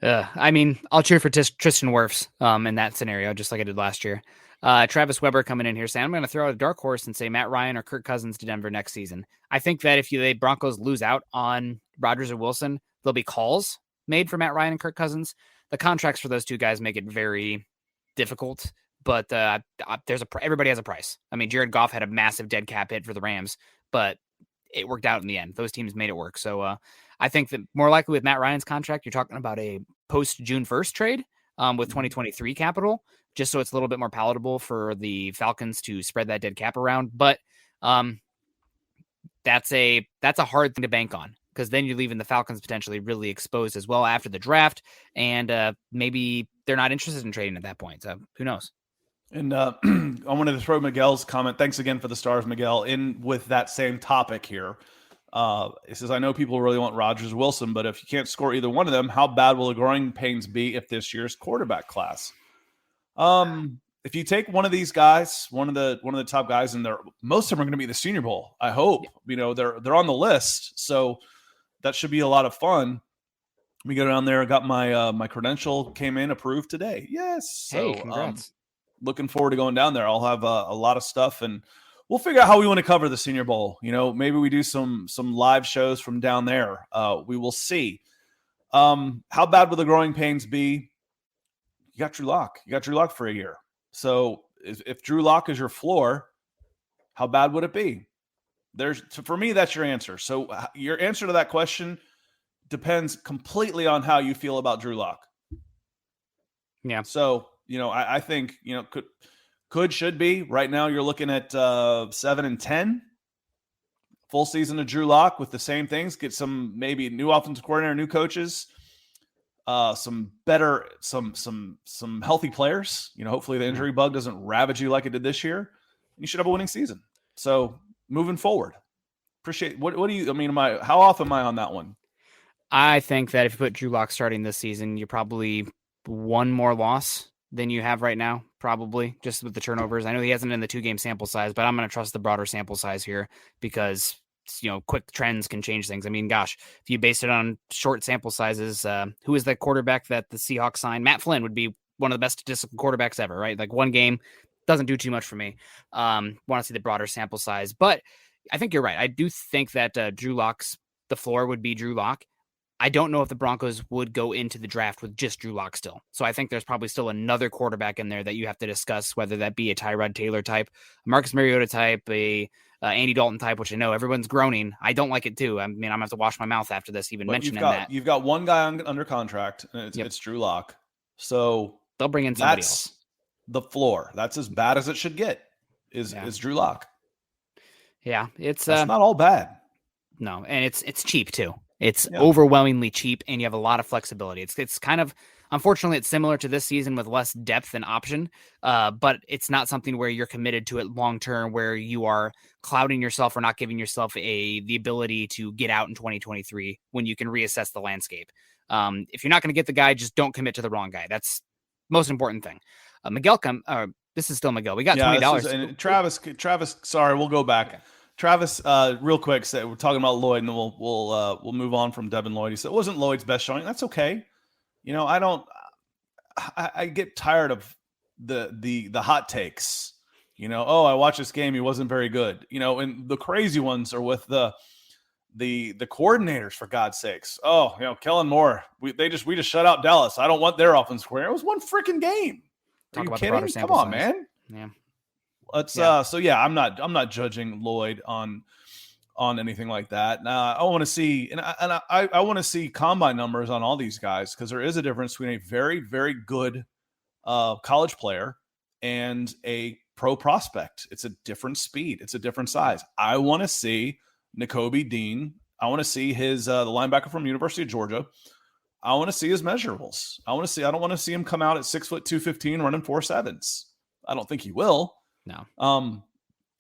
I'll cheer for Tristan Wirfs in that scenario, just like I did last year. Travis Weber coming in here saying, I'm going to throw out a dark horse and say Matt Ryan or Kirk Cousins to Denver next season. I think that if the Broncos lose out on Rodgers or Wilson, there'll be calls made for Matt Ryan and Kirk Cousins. The contracts for those two guys make it very difficult, but everybody has a price. I mean, Jared Goff had a massive dead cap hit for the Rams, but it worked out in the end. Those teams made it work. So I think that more likely with Matt Ryan's contract, you're talking about a post June 1st trade with 2023 capital, just so it's a little bit more palatable for the Falcons to spread that dead cap around. But that's a hard thing to bank on, because then you're leaving the Falcons potentially really exposed as well after the draft, and maybe they're not interested in trading at that point. So who knows? And I wanted to throw Miguel's comment. Thanks again for the stars, Miguel, in with that same topic here. It says, I know people really want Rodgers Wilson, but if you can't score either one of them, how bad will the growing pains be if this year's quarterback class? If you take one of these guys, one of the top guys, and most of them are going to be the Senior Bowl. I hope, they're on the list. So that should be a lot of fun. We go down there. I got my credential came in approved today. Yes. So, hey, congrats. Looking forward to going down there. I'll have a lot of stuff, and we'll figure out how we want to cover the Senior Bowl. Maybe we do some live shows from down there. We will see. How bad will the growing pains be? You got Drew Lock. You got Drew Lock for a year. So if Drew Lock is your floor, how bad would it be? For me, that's your answer. So your answer to that question depends completely on how you feel about Drew Lock. Yeah. So, I think, should be. Right now you're looking at 7-10. Full season of Drew Lock with the same things. Get some maybe new offensive coordinator, new coaches, some healthy players. Hopefully the injury bug doesn't ravage you like it did this year. You should have a winning season. So moving forward, appreciate. What do you? How off am I on that one? I think that if you put Drew Lock starting this season, you're probably one more loss than you have right now, probably, just with the turnovers. I know he hasn't in the 2-game sample size, but I'm going to trust the broader sample size here, because quick trends can change things. Gosh, if you base it on short sample sizes, who is the quarterback that the Seahawks signed? Matt Flynn would be one of the best statistical quarterbacks ever, right? Like, one game doesn't do too much for me. Want to see the broader sample size, but I think you're right. I do think that Drew Lock's the floor would be Drew Lock. I don't know if the Broncos would go into the draft with just Drew Lock still. So I think there's probably still another quarterback in there that you have to discuss, whether that be a Tyrod Taylor type, a Marcus Mariota type, a Andy Dalton type, which I know everyone's groaning. I don't like it too. I'm going to have to wash my mouth after this, even mentioning that. You've got one guy under contract, and it's Drew Lock. So they'll bring in somebody else. The floor. That's as bad as it should get, is Drew Lock. Yeah, that's not all bad. No, and it's cheap too. It's overwhelmingly cheap, and you have a lot of flexibility. It's kind of, unfortunately, it's similar to this season with less depth and option, but it's not something where you're committed to it long term, where you are clouding yourself or not giving yourself the ability to get out in 2023 when you can reassess the landscape. If you're not going to get the guy, just don't commit to the wrong guy. That's the most important thing. Miguel, this is still Miguel. We got $20. Travis. Sorry, we'll go back. Okay. Travis, real quick, said we're talking about Lloyd, and then we'll move on from Devin Lloyd. He said it wasn't Lloyd's best showing. That's okay. I get tired of the hot takes. I watched this game, he wasn't very good. And the crazy ones are with the coordinators, for God's sakes. Kellen Moore, we just shut out Dallas. I don't want their offense coordinator. It was one freaking game. Are you kidding? Come on, man. Yeah. I'm not judging Lloyd on anything like that. I want to see, and I want to see combine numbers on all these guys, because there is a difference between a very, very good college player and a pro prospect. It's a different speed. It's a different size. I want to see Nakobe Dean. I want to see his the linebacker from University of Georgia. I want to see his measurables. I don't want to see him come out at 6 foot 215 running 4.7s. I don't think he will. No.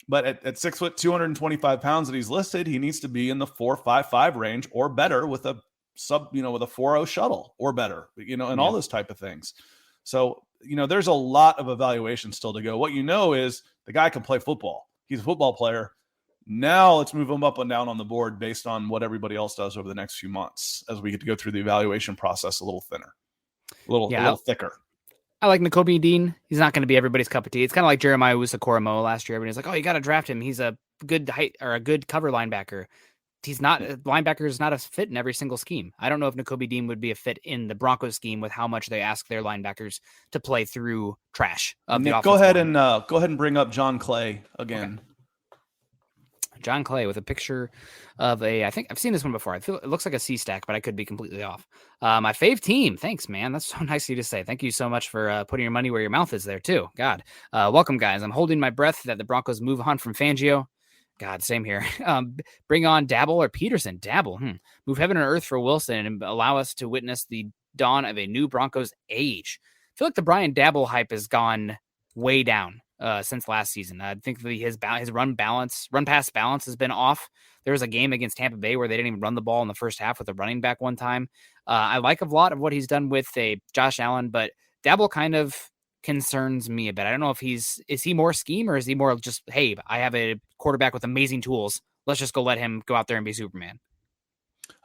But at 6 foot 225 pounds that he's listed, he needs to be in the 4.55 range or better with a with a 4.0 shuttle or better, and all those type of things. So, there's a lot of evaluation still to go. What is the guy can play football. He's a football player. Now let's move him up and down on the board based on what everybody else does over the next few months as we get to go through the evaluation process a little thinner, a little thicker. I like Nakobe Dean. He's not going to be everybody's cup of tea. It's kind of like Jeremiah Owusu-Koramoah last year. Everybody's like, oh, you got to draft him. He's a good height or a good cover linebacker. He's not. Linebacker is not a fit in every single scheme. I don't know if Nakobe Dean would be a fit in the Broncos scheme with how much they ask their linebackers to play through trash. Nick, go ahead and bring up John Clay again. Okay. John Clay with a picture of I think I've seen this one before. I feel it looks like a C-stack, but I could be completely off. My fave team. Thanks, man. That's so nice of you to say. Thank you so much for putting your money where your mouth is there too. God, welcome guys. I'm holding my breath that the Broncos move on from Fangio. God, same here. Bring on Dabble or Peterson. Dabble. Move heaven and earth for Wilson and allow us to witness the dawn of a new Broncos age. I feel like the Brian Dabble hype has gone way down since last season. I think his run pass balance has been off. There was a game against Tampa Bay where they didn't even run the ball in the first half with a running back one time. I like a lot of what he's done with Josh Allen, but Dabble kind of concerns me a bit. I don't know if is he more scheme or is he more just, hey, I have a quarterback with amazing tools. Let's just go let him go out there and be Superman.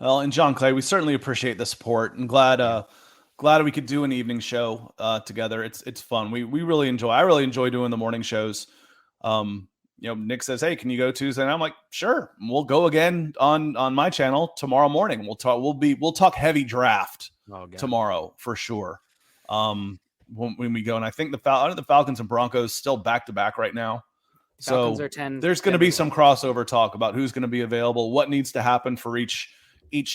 Well, and John Clay, we certainly appreciate the support and glad we could do an evening show together. It's fun. I really enjoy doing the morning shows. Nick says, hey, can you go Tuesday? And I'm like, sure. We'll go again on my channel tomorrow morning. We'll talk heavy draft tomorrow for sure. When we go, and I think the Falcons and Broncos still back to back right now. Falcons are 10. There's going to be some crossover talk about who's going to be available, what needs to happen for each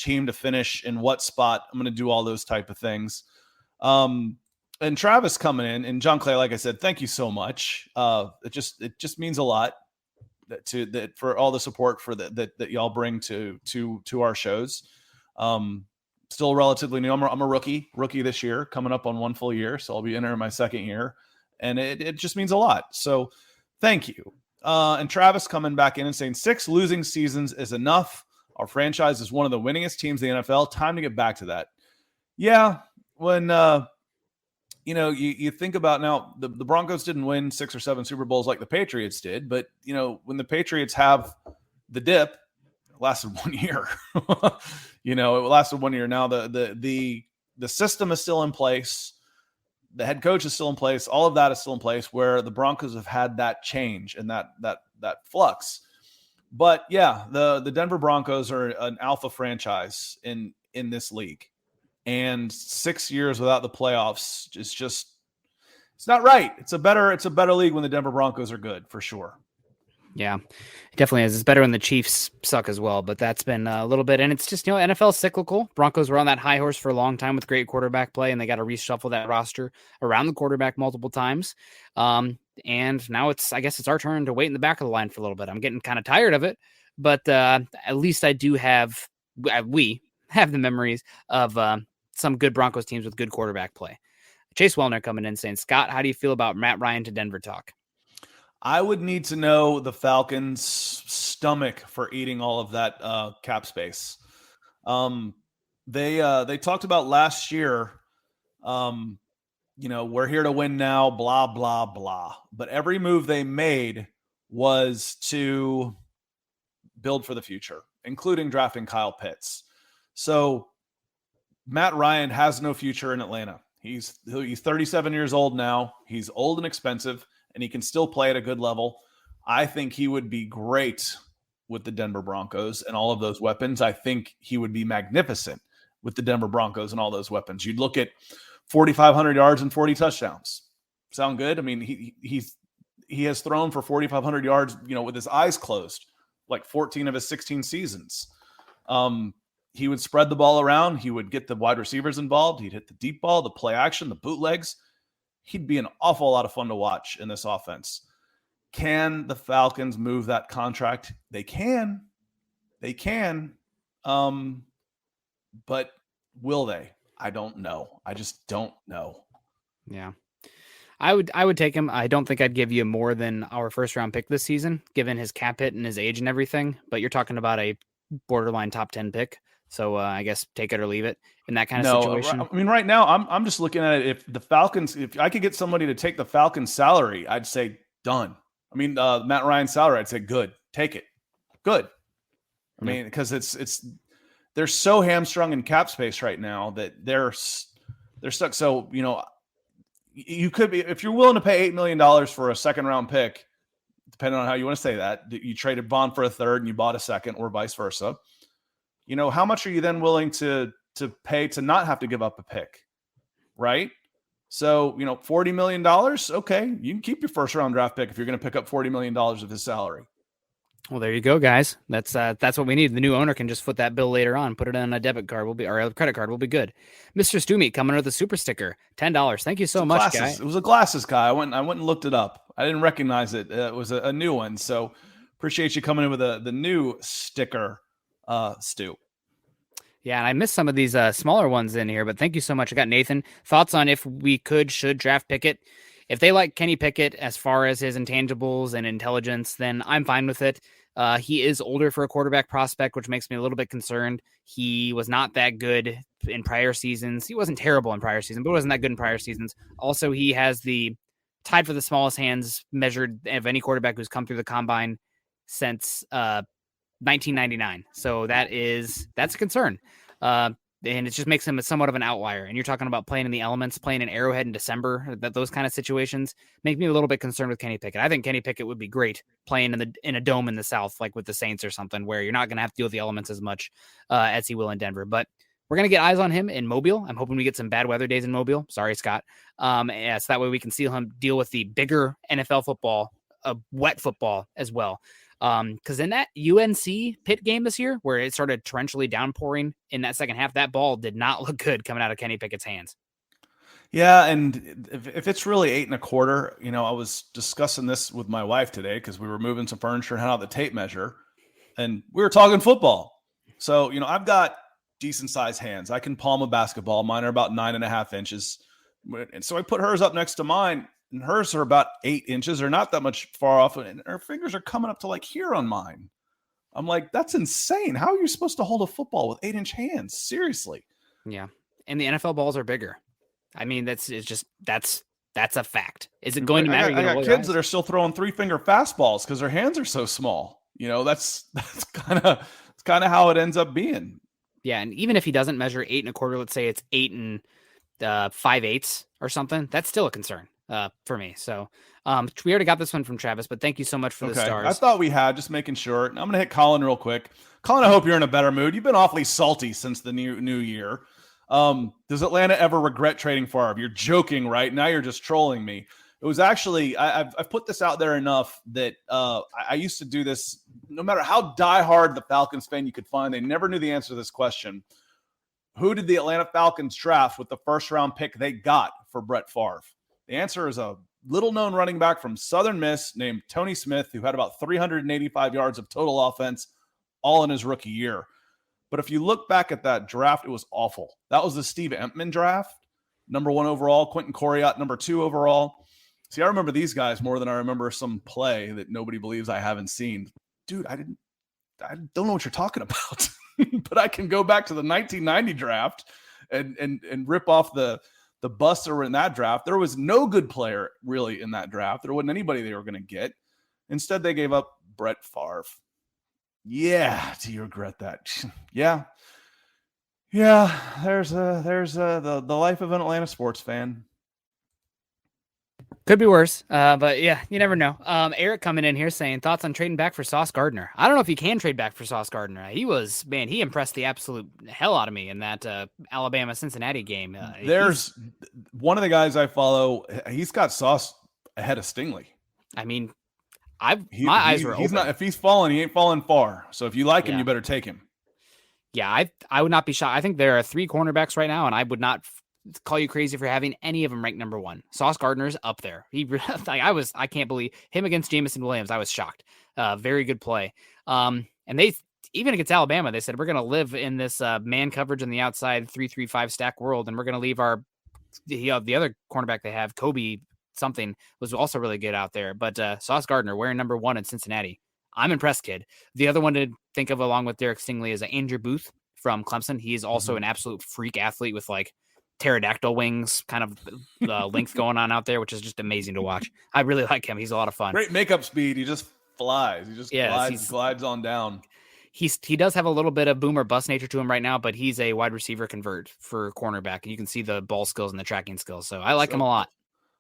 team to finish in what spot. I'm going to do all those type of things. And Travis coming in, and John Clay, like I said, thank you so much. It just means a lot for all the support that y'all bring to our shows. Still relatively new. I'm a rookie this year, coming up on one full year. So I'll be entering my second year, and it just means a lot. So thank you. And Travis coming back in and saying 6 losing seasons is enough. Our franchise is one of the winningest teams in the NFL. Time to get back to that. Yeah. When, you think about now, the Broncos didn't win 6 or 7 Super Bowls like the Patriots did, but when the Patriots have the dip, it lasted 1 year. It lasted 1 year. Now the system is still in place. The head coach is still in place. All of that is still in place where the Broncos have had that change and that flux. But yeah, the Denver Broncos are an alpha franchise in this league. And 6 years without the playoffs is just, it's not right. It's a better league when the Denver Broncos are good, for sure. Yeah, it definitely is. It's better when the Chiefs suck as well, but that's been a little bit, and it's just, NFL cyclical. Broncos were on that high horse for a long time with great quarterback play, and they got to reshuffle that roster around the quarterback multiple times. And now I guess it's our turn to wait in the back of the line for a little bit. I'm getting kind of tired of it, but at least we have the memories of some good Broncos teams with good quarterback play. Chase Wellner coming in saying, Scott, how do you feel about Matt Ryan to Denver talk? I would need to know the Falcons' stomach for eating all of that cap space. They talked about last year, we're here to win now, blah, blah, blah. But every move they made was to build for the future, including drafting Kyle Pitts. So Matt Ryan has no future in Atlanta. He's 37 years old now. He's old and expensive, and he can still play at a good level. I think he would be great with the Denver Broncos and all of those weapons. I think he would be magnificent with the Denver Broncos and all those weapons. You'd look at 4,500 yards and 40 touchdowns. Sound good? I mean, he has thrown for 4,500 yards, with his eyes closed, like 14 of his 16 seasons. He would spread the ball around. He would get the wide receivers involved. He'd hit the deep ball, the play action, the bootlegs. He'd be an awful lot of fun to watch in this offense. Can the Falcons move that contract? They can. But will they? I don't know. I just don't know. Yeah. I would take him. I don't think I'd give you more than our first round pick this season, given his cap hit and his age and everything. But you're talking about a borderline top 10 pick. So I guess take it or leave it in that kind of situation. I mean, right now I'm just looking at it. If the Falcons, if I could get somebody to take the Falcons salary, I'd say done. I mean, Matt Ryan's salary, I'd say good. Take it. Good. I mean, because they're so hamstrung in cap space right now that they're stuck. So, you could be, if you're willing to pay $8 million for a second round pick, depending on how you want to say that, you traded Bond for a third and you bought a second, or vice versa. How much are you then willing to pay to not have to give up a pick? Right. So, $40 million. Okay. You can keep your first round draft pick if you're going to pick up $40 million of his salary. Well, there you go, guys. That's what we need. The new owner can just foot that bill later on, put it on a debit card, or a credit card. Will be good. Mr. Stewmeat coming with a super sticker, $10. Thank you so much, guy. It was a glasses guy. I went and looked it up. I didn't recognize it. It was a new one. So appreciate you coming in with the new sticker, Stu. Yeah, and I missed some of these smaller ones in here, but thank you so much. I got Nathan. Thoughts on if we should draft Pickett? If they like Kenny Pickett as far as his intangibles and intelligence, then I'm fine with it. He is older for a quarterback prospect, which makes me a little bit concerned. He was not that good in prior seasons. He wasn't terrible in prior seasons, but wasn't that good in prior seasons. Also, he has the tied for the smallest hands measured of any quarterback who's come through the combine since 1999. So that's a concern. And it just makes him somewhat of an outlier. And you're talking about playing in the elements, playing in Arrowhead in December, those kind of situations make me a little bit concerned with Kenny Pickett. I think Kenny Pickett would be great playing in a dome in the South, like with the Saints or something, where you're not going to have to deal with the elements as much as he will in Denver. But we're going to get eyes on him in Mobile. I'm hoping we get some bad weather days in Mobile. Sorry, Scott. So that way we can see him deal with the bigger NFL football, wet football as well. Because in that UNC Pitt game this year, where it started torrentially downpouring in that second half, that ball did not look good coming out of Kenny Pickett's hands. Yeah, and if it's really 8 1/4, I was discussing this with my wife today because we were moving some furniture and had out the tape measure, and we were talking football. So, I've got decent sized hands. I can palm a basketball. Mine are about 9.5 inches. And so I put hers up next to mine. And hers are about 8 inches, or not that much far off, and her fingers are coming up to like here on mine. I'm like, that's insane. How are you supposed to hold a football with 8-inch hands? Seriously. Yeah. And the NFL balls are bigger. I mean, that's a fact. Is it going to matter? I got kids that are still throwing 3-finger fastballs because their hands are so small. That's kind of how it ends up being. Yeah. And even if he doesn't measure 8 1/4, let's say it's 8 5/8 or something, that's still a concern. For me. So we already got this one from Travis, but thank you so much for the stars. I thought we had, just making sure. I'm going to hit Colin real quick. Colin, I hope you're in a better mood. You've been awfully salty since the new year. Does Atlanta ever regret trading Favre? You're joking, right? Now you're just trolling me. It was actually, I've put this out there enough that I used to do this no matter how diehard the Falcons fan you could find. They never knew the answer to this question. Who did the Atlanta Falcons draft with the first round pick they got for Brett Favre? The answer is a little-known running back from Southern Miss named Tony Smith, who had about 385 yards of total offense all in his rookie year. But if you look back at that draft, it was awful. That was the Steve Empman draft, number 1 overall. Quentin Coryatt, number 2 overall. See, I remember these guys more than I remember some play that nobody believes I haven't seen. Dude, I don't know what you're talking about. But I can go back to the 1990 draft and rip off the busts that were in that draft. There was no good player really in that draft. There wasn't anybody they were going to get. Instead, they gave up Brett Favre. Yeah. Do you regret that? Yeah. There's the life of an Atlanta sports fan. Could be worse, but yeah, you never know. Eric coming in here saying thoughts on trading back for Sauce Gardner. I don't know if you can trade back for Sauce Gardner. He impressed the absolute hell out of me in that Alabama-Cincinnati game. There's one of the guys I follow. He's got Sauce ahead of Stingley. I mean, my eyes were he's open. Not, if he's falling, he ain't falling far. So if you like him, you better take him. Yeah, I would not be shocked. I think there are 3 cornerbacks right now, and I would not call you crazy for having any of them ranked number one. Sauce Gardner's up there. I can't believe him against Jamison Williams. I was shocked. Very good play. And they, even against Alabama, they said, we're going to live in this man coverage on the outside 3-3-5 stack world. And we're going to leave the other cornerback they have, Kobe something, was also really good out there. But Sauce Gardner wearing number one in Cincinnati. I'm impressed, kid. The other one to think of along with Derek Stingley is Andrew Booth from Clemson. He is also an absolute freak athlete with like pterodactyl wings, kind of length going on out there, which is just amazing to watch. I really like him. He's a lot of fun. Great makeup speed. He just flies. He just glides on down. He does have a little bit of boom or bust nature to him right now, but he's a wide receiver convert for cornerback. And you can see the ball skills and the tracking skills. So I like him a lot.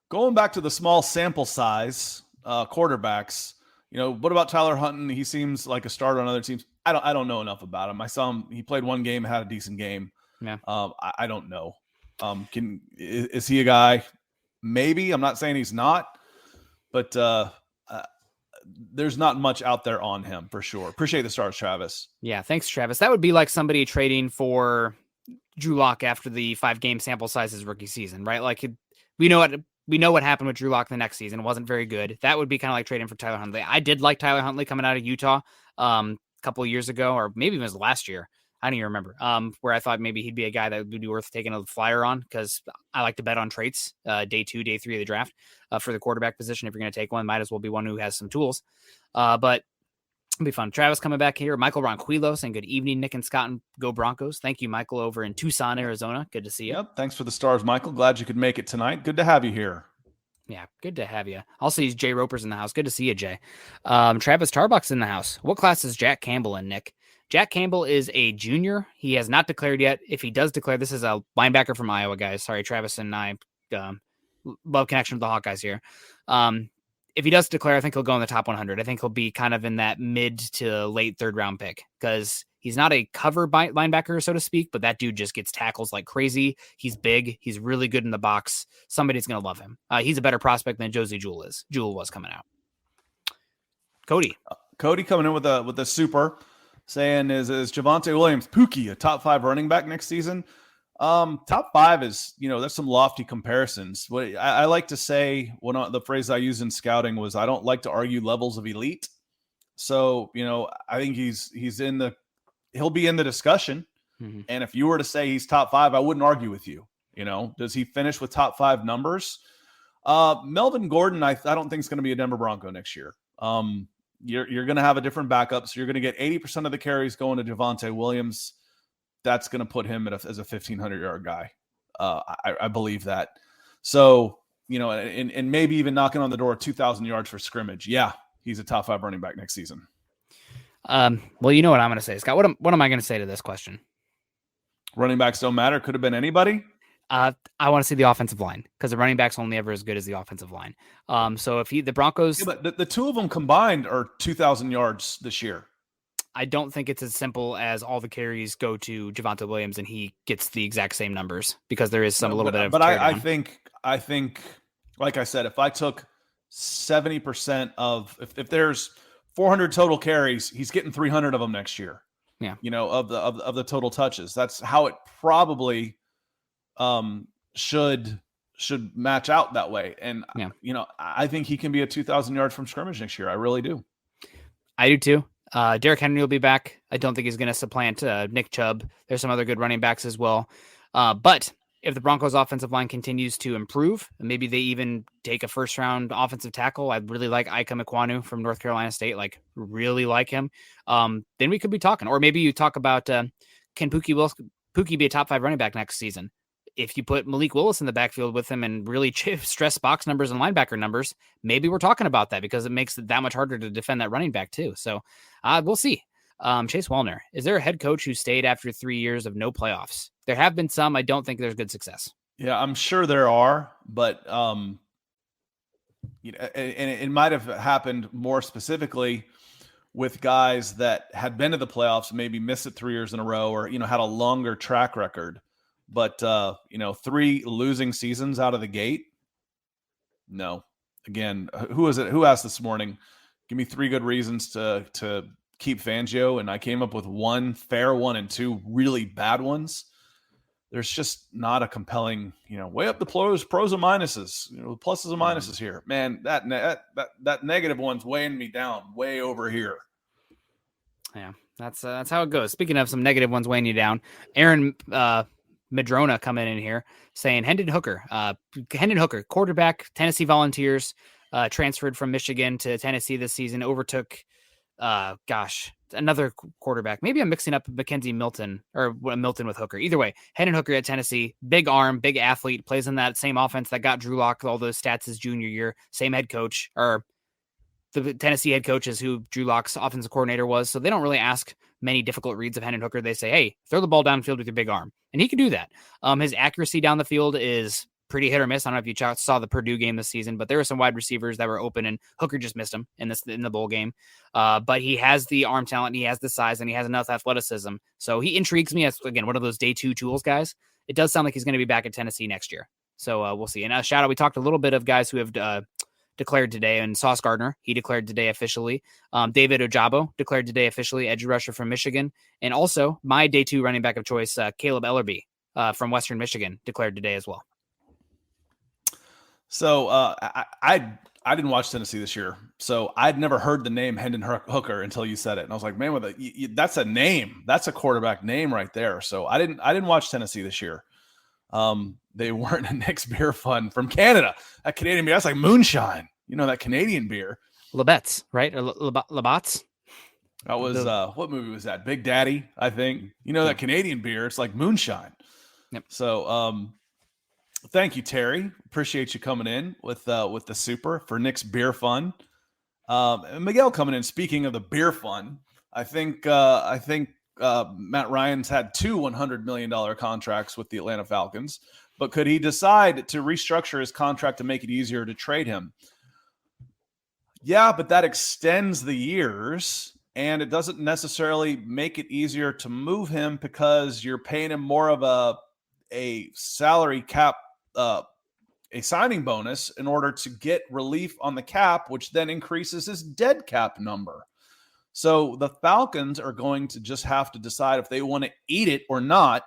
Going back to the small sample size, quarterbacks, what about Tyler Hunton? He seems like a starter on other teams. I don't know enough about him. I saw him. He played one game, had a decent game. Yeah. I don't know. Is he a guy? Maybe. I'm not saying he's not, but there's not much out there on him for sure. Appreciate the stars, Travis. Yeah, thanks, Travis. That would be like somebody trading for Drew Lock after the 5-game sample size his rookie season, right? Like we know what happened with Drew Lock the next season. It wasn't very good. That would be kind of like trading for Tyler Huntley. I did like Tyler Huntley coming out of Utah a couple of years ago, or maybe it was last year. I don't even remember, where I thought maybe he'd be a guy that would be worth taking a flyer on, because I like to bet on traits day 2, day 3 of the draft for the quarterback position. If you're going to take one, might as well be one who has some tools. But it'll be fun. Travis coming back here. Michael Ronquillo saying good evening, Nick and Scott, and go Broncos. Thank you, Michael, over in Tucson, Arizona. Good to see you. Yep. Thanks for the stars, Michael. Glad you could make it tonight. Good to have you here. Yeah, good to have you. Also, he's Jay Roper's in the house. Good to see you, Jay. Travis Tarbuck's in the house. What class is Jack Campbell in, Nick? Jack Campbell is a junior. He has not declared yet. If he does declare, this is a linebacker from Iowa, guys. Sorry, Travis and I love connection with the Hawkeyes here. If he does declare, I think he'll go in the top 100. I think he'll be kind of in that mid to late third round pick, because he's not a cover linebacker, so to speak, but that dude just gets tackles like crazy. He's big. He's really good in the box. Somebody's going to love him. He's a better prospect than Josie Jewell is. Jewell was coming out. Cody coming in with a super, saying is Javonte Williams Pookie a top 5 running back next season? Top 5 is, there's some lofty comparisons. What I like to say, the phrase I use in scouting was, I don't like to argue levels of elite. So, I think he'll be in the discussion. Mm-hmm. And if you were to say he's top 5, I wouldn't argue with you. Does he finish with top 5 numbers? Melvin Gordon, I don't think is going to be a Denver Bronco next year. You're going to have a different backup. So you're going to get 80% of the carries going to Javonte Williams. That's going to put him as a 1,500-yard guy. I believe that. So, and maybe even knocking on the door 2,000 yards for scrimmage. Yeah, he's a top 5 running back next season. Well, you know what I'm going to say, Scott. What am I going to say to this question? Running backs don't matter. Could have been anybody. I want to see the offensive line, because the running back's only ever as good as the offensive line. So if the Broncos, but the two of them combined are 2,000 yards this year. I don't think it's as simple as all the carries go to Javonte Williams and he gets the exact same numbers, because there is a little bit of. But I think, like I said, if I took 70% of if there's 400 total carries, he's getting 300 of them next year. Yeah, of the total touches. That's how it probably should match out that way. And I think he can be a 2,000 yards from scrimmage next year. I really do. I do too. Derrick Henry will be back. I don't think he's going to supplant Nick Chubb. There's some other good running backs as well. But if the Broncos offensive line continues to improve, maybe they even take a first round offensive tackle. I'd really like Ika Mekwonu from North Carolina State, really like him. Then we could be talking, or maybe you talk about, can Pookie be a top 5 running back next season? If you put Malik Willis in the backfield with him and really stress box numbers and linebacker numbers, maybe we're talking about that, because it makes it that much harder to defend that running back too. So we'll see. Chase Wallner, is there a head coach who stayed after 3 years of no playoffs? There have been some. I don't think there's good success. Yeah, I'm sure there are, but and it might have happened more specifically with guys that had been to the playoffs, maybe missed it 3 years in a row, or had a longer track record. But 3 losing seasons out of the gate, no. Again, who is it? Who asked this morning? Give me 3 good reasons to keep Fangio, and I came up with 1 fair one and 2 really bad ones. there's just not a compelling, way up the pros and minuses, pluses and minuses here. Man, that negative one's weighing me down way over here. Yeah, that's how it goes. Speaking of some negative ones weighing you down, Aaron Madrona coming in here saying Hendon Hooker, quarterback, Tennessee Volunteers, transferred from Michigan to Tennessee this season, overtook, another quarterback. Maybe I'm mixing up Mackenzie Milton or Milton with Hooker. Either way, Hendon Hooker at Tennessee, big arm, big athlete, plays in that same offense that got Drew Lock all those stats his junior year. Same head coach, or the Tennessee head coach is who Drew Lock's offensive coordinator was. So they don't really ask many difficult reads of Hendon Hooker. They say, hey, throw the ball downfield with your big arm. And he can do that. His accuracy down the field is pretty hit or miss. I don't know if you saw the Purdue game this season, but there were some wide receivers that were open and Hooker just missed him in the bowl game. But he has the arm talent, he has the size, and he has enough athleticism. So he intrigues me as, again, one of those day two tools guys. It does sound like he's going to be back at Tennessee next year. So we'll see. And a shout out, we talked a little bit of guys who have declared today, and Sauce Gardner, he declared today officially. David Ojabo declared today officially, edge rusher from Michigan. And also my day two running back of choice, Caleb Ellerby from Western Michigan, declared today as well. So I didn't watch Tennessee this year, so I'd never heard the name Hendon Hooker until you said it, and I was like, man, that's a name, that's a quarterback name right there. So I didn't watch Tennessee this year. They weren't a Nick's Beer Fun from Canada. That Canadian beer, that's like moonshine. That Canadian beer. Labatt's, right? Or Labatt's? That was what movie was that? Big Daddy, I think. That Canadian beer, it's like moonshine. Yep. So thank you, Terry. Appreciate you coming in with the super for Nick's Beer Fun. And Miguel coming in. Speaking of the beer fun, I think Matt Ryan's had 2 $100 million contracts with the Atlanta Falcons, but could he decide to restructure his contract to make it easier to trade him? Yeah, but that extends the years, and it doesn't necessarily make it easier to move him because you're paying him more of a salary cap, a signing bonus in order to get relief on the cap, which then increases his dead cap number. So the Falcons are going to just have to decide if they want to eat it or not.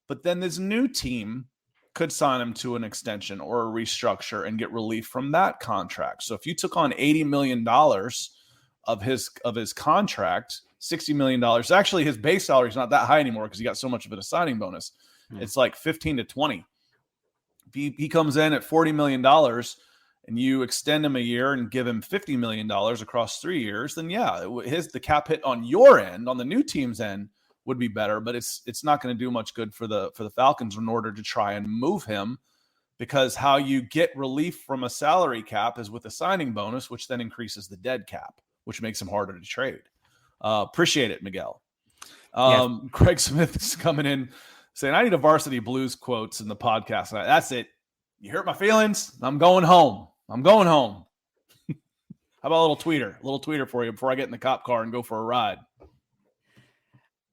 But then this new team could sign him to an extension or a restructure and get relief from that contract. So if you took on $80 million of his contract, $60 million, actually his base salary is not that high anymore because he got so much of it a signing bonus. It's like 15 to 20. If he comes in at $40 million and you extend him a year and give him $50 million across 3 years, then yeah, the cap hit on your end, on the new team's end, would be better. But it's not going to do much good for the Falcons in order to try and move him, because how you get relief from a salary cap is with a signing bonus, which then increases the dead cap, which makes him harder to trade. Appreciate it, Miguel. Craig Smith is coming in saying, I need a Varsity Blues quotes in the podcast. That's it. You hurt my feelings. I'm going home. How about a little tweeter for you before I get in the cop car and go for a ride?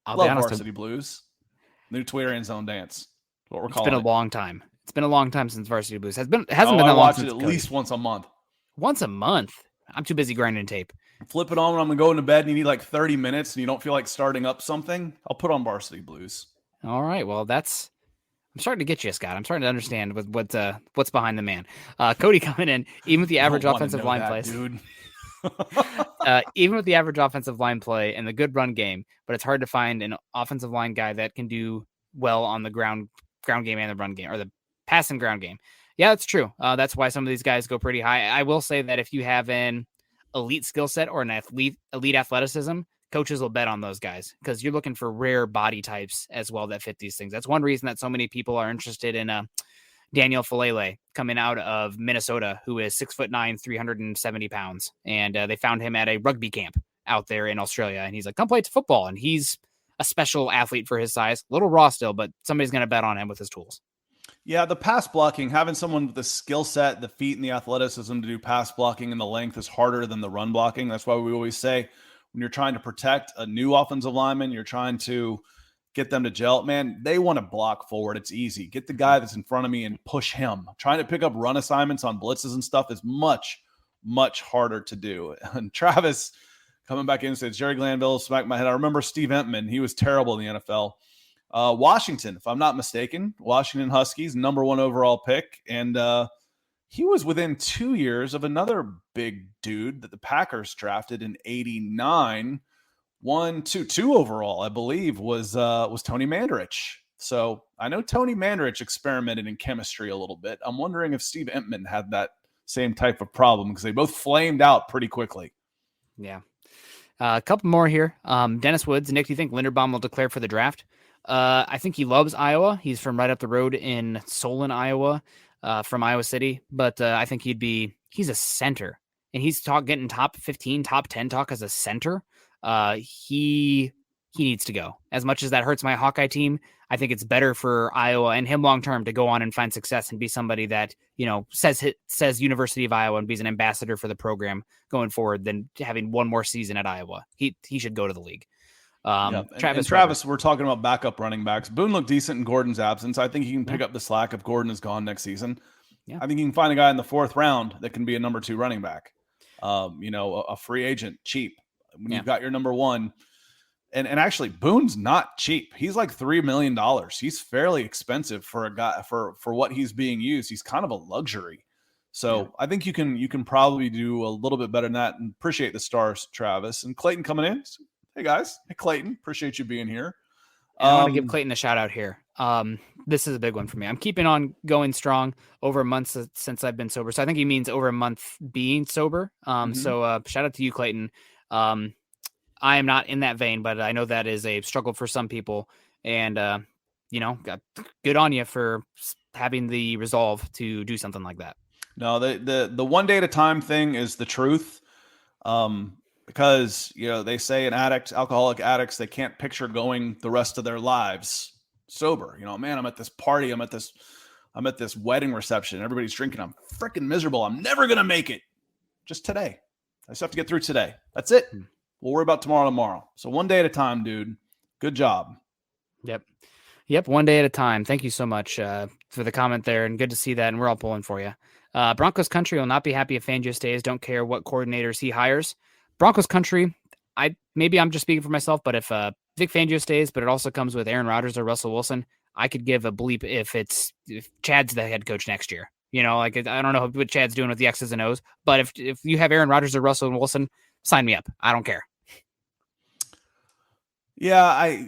Love Varsity Blues. New Twitter end zone dance. What we're calling it. It's been a long time. It's been a long time since Varsity Blues. Hasn't been that long. I watch it at least once a month. Once a month? I'm too busy grinding tape. Flip it on when I'm going to bed and you need like 30 minutes and you don't feel like starting up something. I'll put on Varsity Blues. All right. Well, I'm starting to get you, Scott. I'm starting to understand what's behind the man. Cody coming in, even with the average offensive line plays. Dude. Even with the average offensive line play and the good run game, but it's hard to find an offensive line guy that can do well on the ground game and the run game, or the pass and ground game. Yeah, that's true. That's why some of these guys go pretty high. I will say that if you have an elite skill set or an elite athleticism, coaches will bet on those guys because you're looking for rare body types as well that fit these things. That's one reason that so many people are interested in Daniel Falele coming out of Minnesota, who is 6'9", 370 pounds. And they found him at a rugby camp out there in Australia. And he's like, come play football. And he's a special athlete for his size, a little raw still, but somebody's going to bet on him with his tools. Yeah, the pass blocking, having someone with the skill set, the feet, and the athleticism to do pass blocking and the length is harder than the run blocking. That's why we always say when you're trying to protect a new offensive lineman, you're trying to get them to gel. Man, they want to block forward. It's easy. Get the guy that's in front of me and push him. Trying to pick up run assignments on blitzes and stuff is much, much harder to do. And Travis coming back in and says, Jerry Glanville smacked my head. I remember Steve Entman. He was terrible in the NFL. Washington, if I'm not mistaken, Washington Huskies, number 1 overall pick. And he was within 2 years of another big dude that the Packers drafted in 89. 2 overall, I believe, was Tony Mandarich. So I know Tony Mandarich experimented in chemistry a little bit. I'm wondering if Steve Entman had that same type of problem, because they both flamed out pretty quickly. Yeah. A couple more here. Dennis Woods. Nick, do you think Linderbaum will declare for the draft? I think he loves Iowa. He's from right up the road in Solon, Iowa, from Iowa City. But I think he's a center. And he's getting top 15, top 10 talk as a center. He needs to go. As much as that hurts my Hawkeye team, I think it's better for Iowa and him long term to go on and find success and be somebody that, says University of Iowa and be an ambassador for the program going forward than having one more season at Iowa. He should go to the league. Travis, we're talking about backup running backs. Boone looked decent in Gordon's absence. I think he can pick up the slack if Gordon is gone next season. Yeah. I think you can find a guy in the 4th round that can be a number 2 running back. A free agent, cheap. When you've got your number 1. And actually, Boone's not cheap. He's like $3 million. He's fairly expensive for a guy for what he's being used. He's kind of a luxury. So I think you can probably do a little bit better than that. And appreciate the stars, Travis. And Clayton coming in. Hey guys, hey Clayton, appreciate you being here. I want to give Clayton a shout out here. This is a big one for me. I'm keeping on going strong over a month since I've been sober. So I think he means over a month being sober. So shout out to you, Clayton. I am not in that vein, but I know that is a struggle for some people, and good on you for having the resolve to do something like that. No, the 1 day at a time thing is the truth. Because they say alcoholic addicts, they can't picture going the rest of their lives sober. Man, I'm at this party, I'm at this wedding reception, everybody's drinking, I'm freaking miserable, I'm never gonna make it. Just today, I just have to get through today. That's it. We'll worry about tomorrow. So 1 day at a time, dude. Good job. Yep. 1 day at a time. Thank you so much for the comment there, and good to see that. And we're all pulling for you. Broncos country will not be happy if Fangio stays. Don't care what coordinators he hires. Broncos country, maybe I'm just speaking for myself, but if Vic Fangio stays, but it also comes with Aaron Rodgers or Russell Wilson, I could give a bleep if Chad's the head coach next year. I don't know what Chad's doing with the X's and O's, but if you have Aaron Rodgers or Russell Wilson, sign me up. I don't care. Yeah,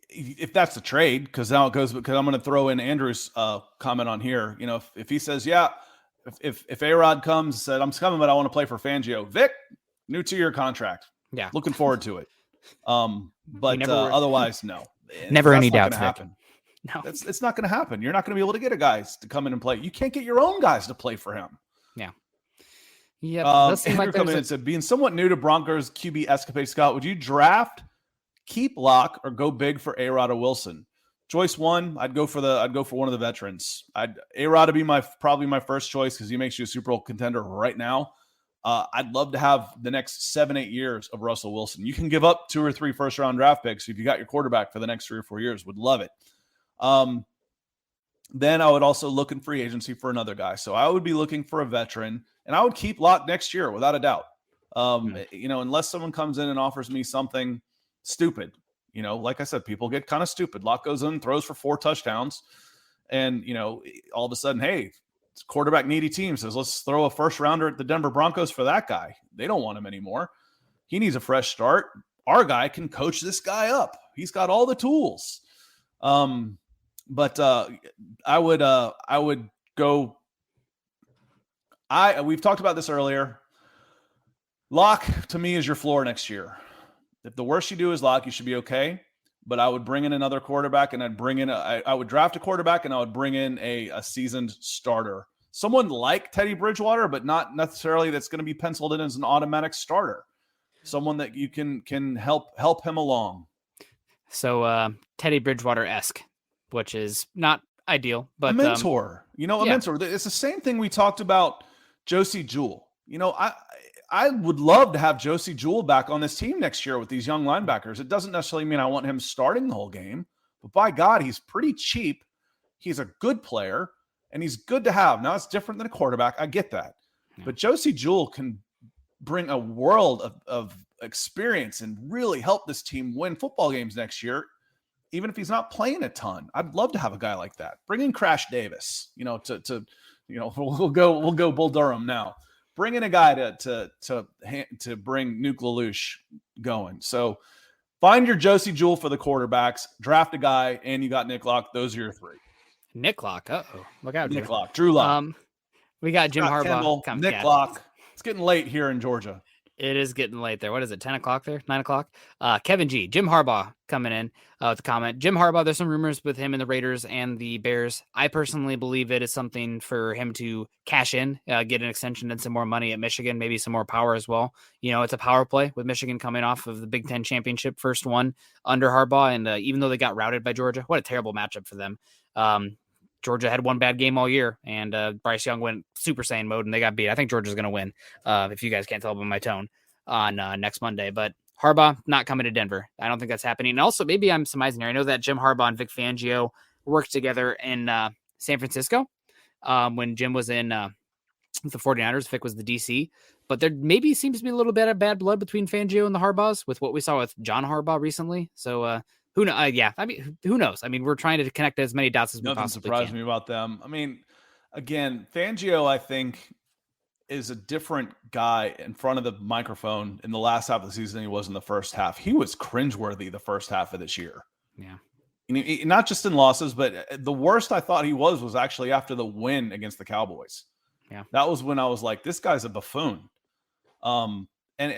if that's the trade, because now it goes, because I'm going to throw in Andrew's comment on here. If he says, if A-Rod comes and said, I'm coming, but I want to play for Fangio, Vic, new 2-year contract. Yeah. Looking forward to it. But otherwise, no. Never any doubts. Happen. No, it's not going to happen. You're not going to be able to get a guys to come in and play. You can't get your own guys to play for him. Yeah. Yeah. Andrew come in and said, being somewhat new to Broncos QB escapade, Scott, would you draft, keep Locke, or go big for A-Rod or Wilson? Choice 1, I'd go for one of the veterans. A-Rod to be probably my first choice because he makes you a Super Bowl contender right now. I'd love to have the next 7-8 years of Russell Wilson. You can give up 2 or 3 first-round draft picks if you got your quarterback for the next 3 or 4 years. Would love it. Then I would also look in free agency for another guy. So I would be looking for a veteran, and I would keep Locke next year without a doubt. Unless someone comes in and offers me something stupid. Like I said, people get kind of stupid. Locke goes in, throws for 4 touchdowns, and all of a sudden, hey, it's a quarterback needy team says, let's throw a first rounder at the Denver Broncos for that guy. They don't want him anymore. He needs a fresh start. Our guy can coach this guy up. He's got all the tools. But I would go. We've talked about this earlier. Locke to me is your floor next year. If the worst you do is Locke, you should be okay. But I would bring in another quarterback, and I would draft a quarterback, and I would bring in a seasoned starter, someone like Teddy Bridgewater, but not necessarily that's going to be penciled in as an automatic starter. Someone that you can help him along. So Teddy Bridgewater-esque, which is not ideal, but a mentor. A mentor. It's the same thing we talked about Josie Jewell. I would love to have Josie Jewell back on this team next year with these young linebackers. It doesn't necessarily mean I want him starting the whole game, but by God, he's pretty cheap. He's a good player, and he's good to have. Now, it's different than a quarterback. I get that. Yeah. But Josie Jewell can bring a world of experience and really help this team win football games next year even if he's not playing a ton. I'd love to have a guy like that. Bring in Crash Davis, we'll go Bull Durham now. Bring in a guy to bring Nuke LaLoosh going. So find your Josie Jewell for the quarterbacks, draft a guy, and you got Nick Lock. Those are your three. Nick Lock. Uh-oh. Look out, Nick Lock. Drew Lock. We got Jim Scott Harbaugh. Kendall, Nick Lock. It's getting late here in Georgia. It is getting late there. What is it, 10 o'clock there? 9 o'clock? Kevin G. Jim Harbaugh coming in with a comment. Jim Harbaugh, there's some rumors with him and the Raiders and the Bears. I personally believe it is something for him to cash in, get an extension and some more money at Michigan, maybe some more power as well. It's a power play with Michigan coming off of the Big Ten championship, first one under Harbaugh. And even though they got routed by Georgia, what a terrible matchup for them. Georgia had one bad game all year, and Bryce Young went Super Saiyan mode, and they got beat. I think Georgia's going to win, if you guys can't tell by my tone, on next Monday. But Harbaugh not coming to Denver. I don't think that's happening. And also, maybe I'm surmising here. I know that Jim Harbaugh and Vic Fangio worked together in San Francisco when Jim was in the 49ers. Vic was the DC. But there maybe seems to be a little bit of bad blood between Fangio and the Harbaughs with what we saw with John Harbaugh recently. So, who knows? Who knows? I mean, we're trying to connect as many dots as we possibly can. Nothing surprised me about them. I mean, again, Fangio, I think, is a different guy in front of the microphone in the last half of the season than he was in the first half. He was cringeworthy the first half of this year. Yeah. Not just in losses, but the worst I thought he was actually after the win against the Cowboys. Yeah. That was when I was like, this guy's a buffoon. And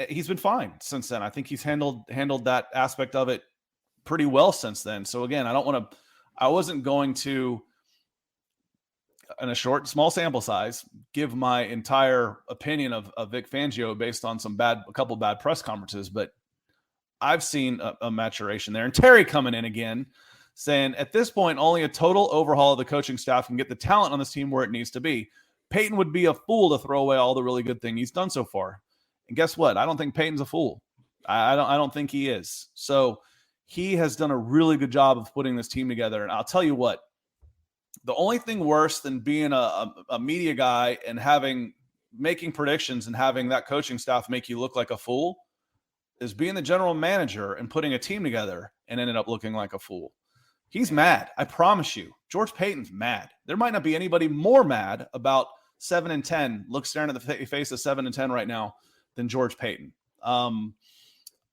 he's been fine since then. I think he's handled that aspect of it pretty well since then. So again, I wasn't going to, in a small sample size, give my entire opinion of Vic Fangio based on a couple bad press conferences, but I've seen a maturation there. And Terry coming in again saying, at this point, only a total overhaul of the coaching staff can get the talent on this team where it needs to be. Peyton would be a fool to throw away all the really good thing he's done so far. And guess what? I don't think Peyton's a fool. I don't think he is. So he has done a really good job of putting this team together. And I'll tell you what, the only thing worse than being a media guy and making predictions and having that coaching staff make you look like a fool is being the general manager and putting a team together and ended up looking like a fool. He's mad. I promise you. George Payton's mad. There might not be anybody more mad about 7-10, staring at the face of 7-10 right now than George Payton.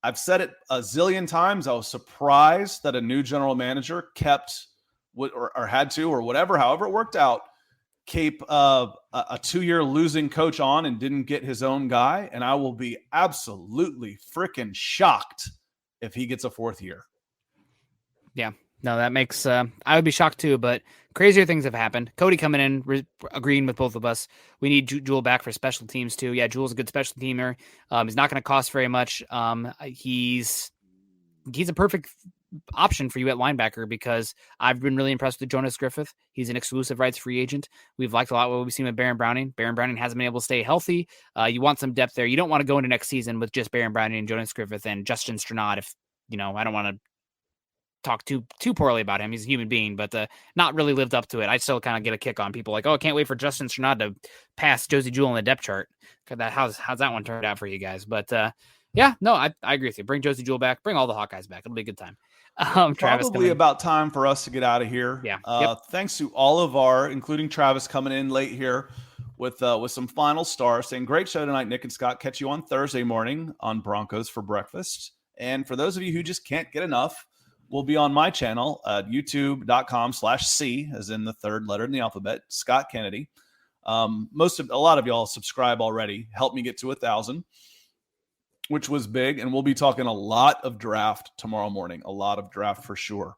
I've said it a zillion times. I was surprised that a new general manager kept or had to, or whatever, however it worked out, keep a 2-year losing coach on and didn't get his own guy. And I will be absolutely freaking shocked if he gets a 4th year. Yeah, no, that makes, I would be shocked too, but crazier things have happened. Cody coming in, agreeing with both of us. We need Jewell back for special teams too. Yeah, Jewell's a good special teamer. He's not going to cost very much. He's a perfect option for you at linebacker because I've been really impressed with Jonas Griffith. He's an exclusive rights free agent. We've liked a lot what we've seen with Baron Browning. Baron Browning hasn't been able to stay healthy. You want some depth there. You don't want to go into next season with just Baron Browning and Jonas Griffith and Justin Strnad. If I don't want to talk too poorly about him. He's a human being, but not really lived up to it. I still kind of get a kick on people like, oh, I can't wait for Justin Strnad to pass Josie Jewell in the depth chart. How's that one turned out for you guys? But yeah, no, I agree with you. Bring Josie Jewell back. Bring all the Hawkeyes back. It'll be a good time. Travis, probably about time for us to get out of here. Yeah. Thanks to all of including Travis coming in late here with some final stars saying, great show tonight, Nick and Scott. Catch you on Thursday morning on Broncos for breakfast. And for those of you who just can't get enough, we'll be on my channel at youtube.com/C, as in the third letter in the alphabet, Scott Kennedy. A lot of y'all subscribe already. Helped me get to 1,000, which was big. And we'll be talking a lot of draft tomorrow morning, a lot of draft for sure.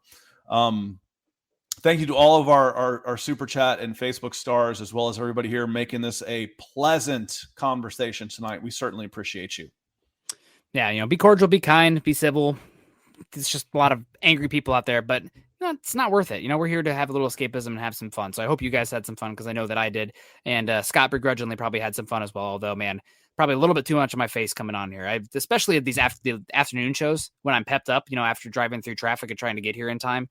Thank you to all of our super chat and Facebook stars, as well as everybody here making this a pleasant conversation tonight. We certainly appreciate you. Yeah. Be cordial, be kind, be civil. It's just a lot of angry people out there, but it's not worth it. We're here to have a little escapism and have some fun. So I hope you guys had some fun because I know that I did. And Scott begrudgingly probably had some fun as well. Although, man, probably a little bit too much of my face coming on here. Especially at these the afternoon shows when I'm pepped up, after driving through traffic and trying to get here in time,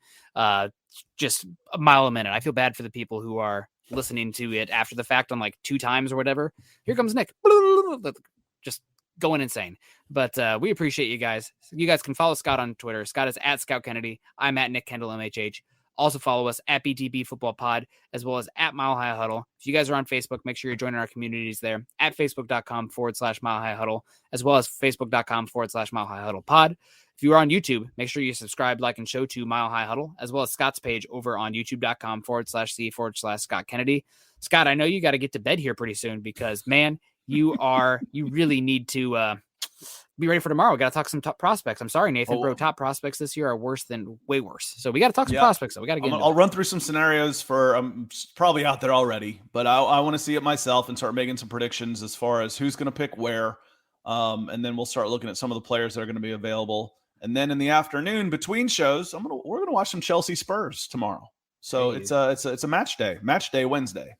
just a mile a minute. I feel bad for the people who are listening to it after the fact on like 2 times or whatever. Here comes Nick. Just going insane. But we appreciate you guys. You guys can follow Scott on Twitter. Scott is at Scout Kennedy. I'm at Nick Kendell MHH. Also follow us at BTB Football Pod, as well as at Mile High Huddle. If you guys are on Facebook, make sure you're joining our communities there at facebook.com/Mile High Huddle, as well as facebook.com/Mile High Huddle Pod. If you are on YouTube, make sure you subscribe, like, and show to Mile High Huddle, as well as Scott's page over on youtube.com/C/Scott Kennedy. Scott, I know you got to get to bed here pretty soon because, man, you really need to be ready for tomorrow. We got to talk some top prospects. I'm sorry, Nathan, bro. Top prospects this year are way worse. So we got to talk some prospects. So we got to get I'll run through some scenarios for probably out there already, but I want to see it myself and start making some predictions as far as who's going to pick where. And then we'll start looking at some of the players that are going to be available. And then in the afternoon between shows, we're going to watch some Chelsea Spurs tomorrow. So it's a match day Wednesday.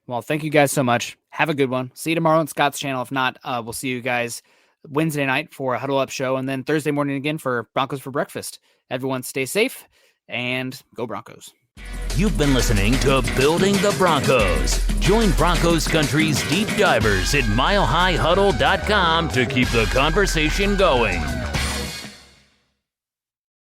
Well, thank you guys so much. Have a good one. See you tomorrow on Scott's channel. If not, we'll see you guys Wednesday night for a Huddle Up show, and then Thursday morning again for Broncos for breakfast. Everyone stay safe and go Broncos. You've been listening to Building the Broncos. Join Broncos Country's deep divers at milehighhuddle.com to keep the conversation going.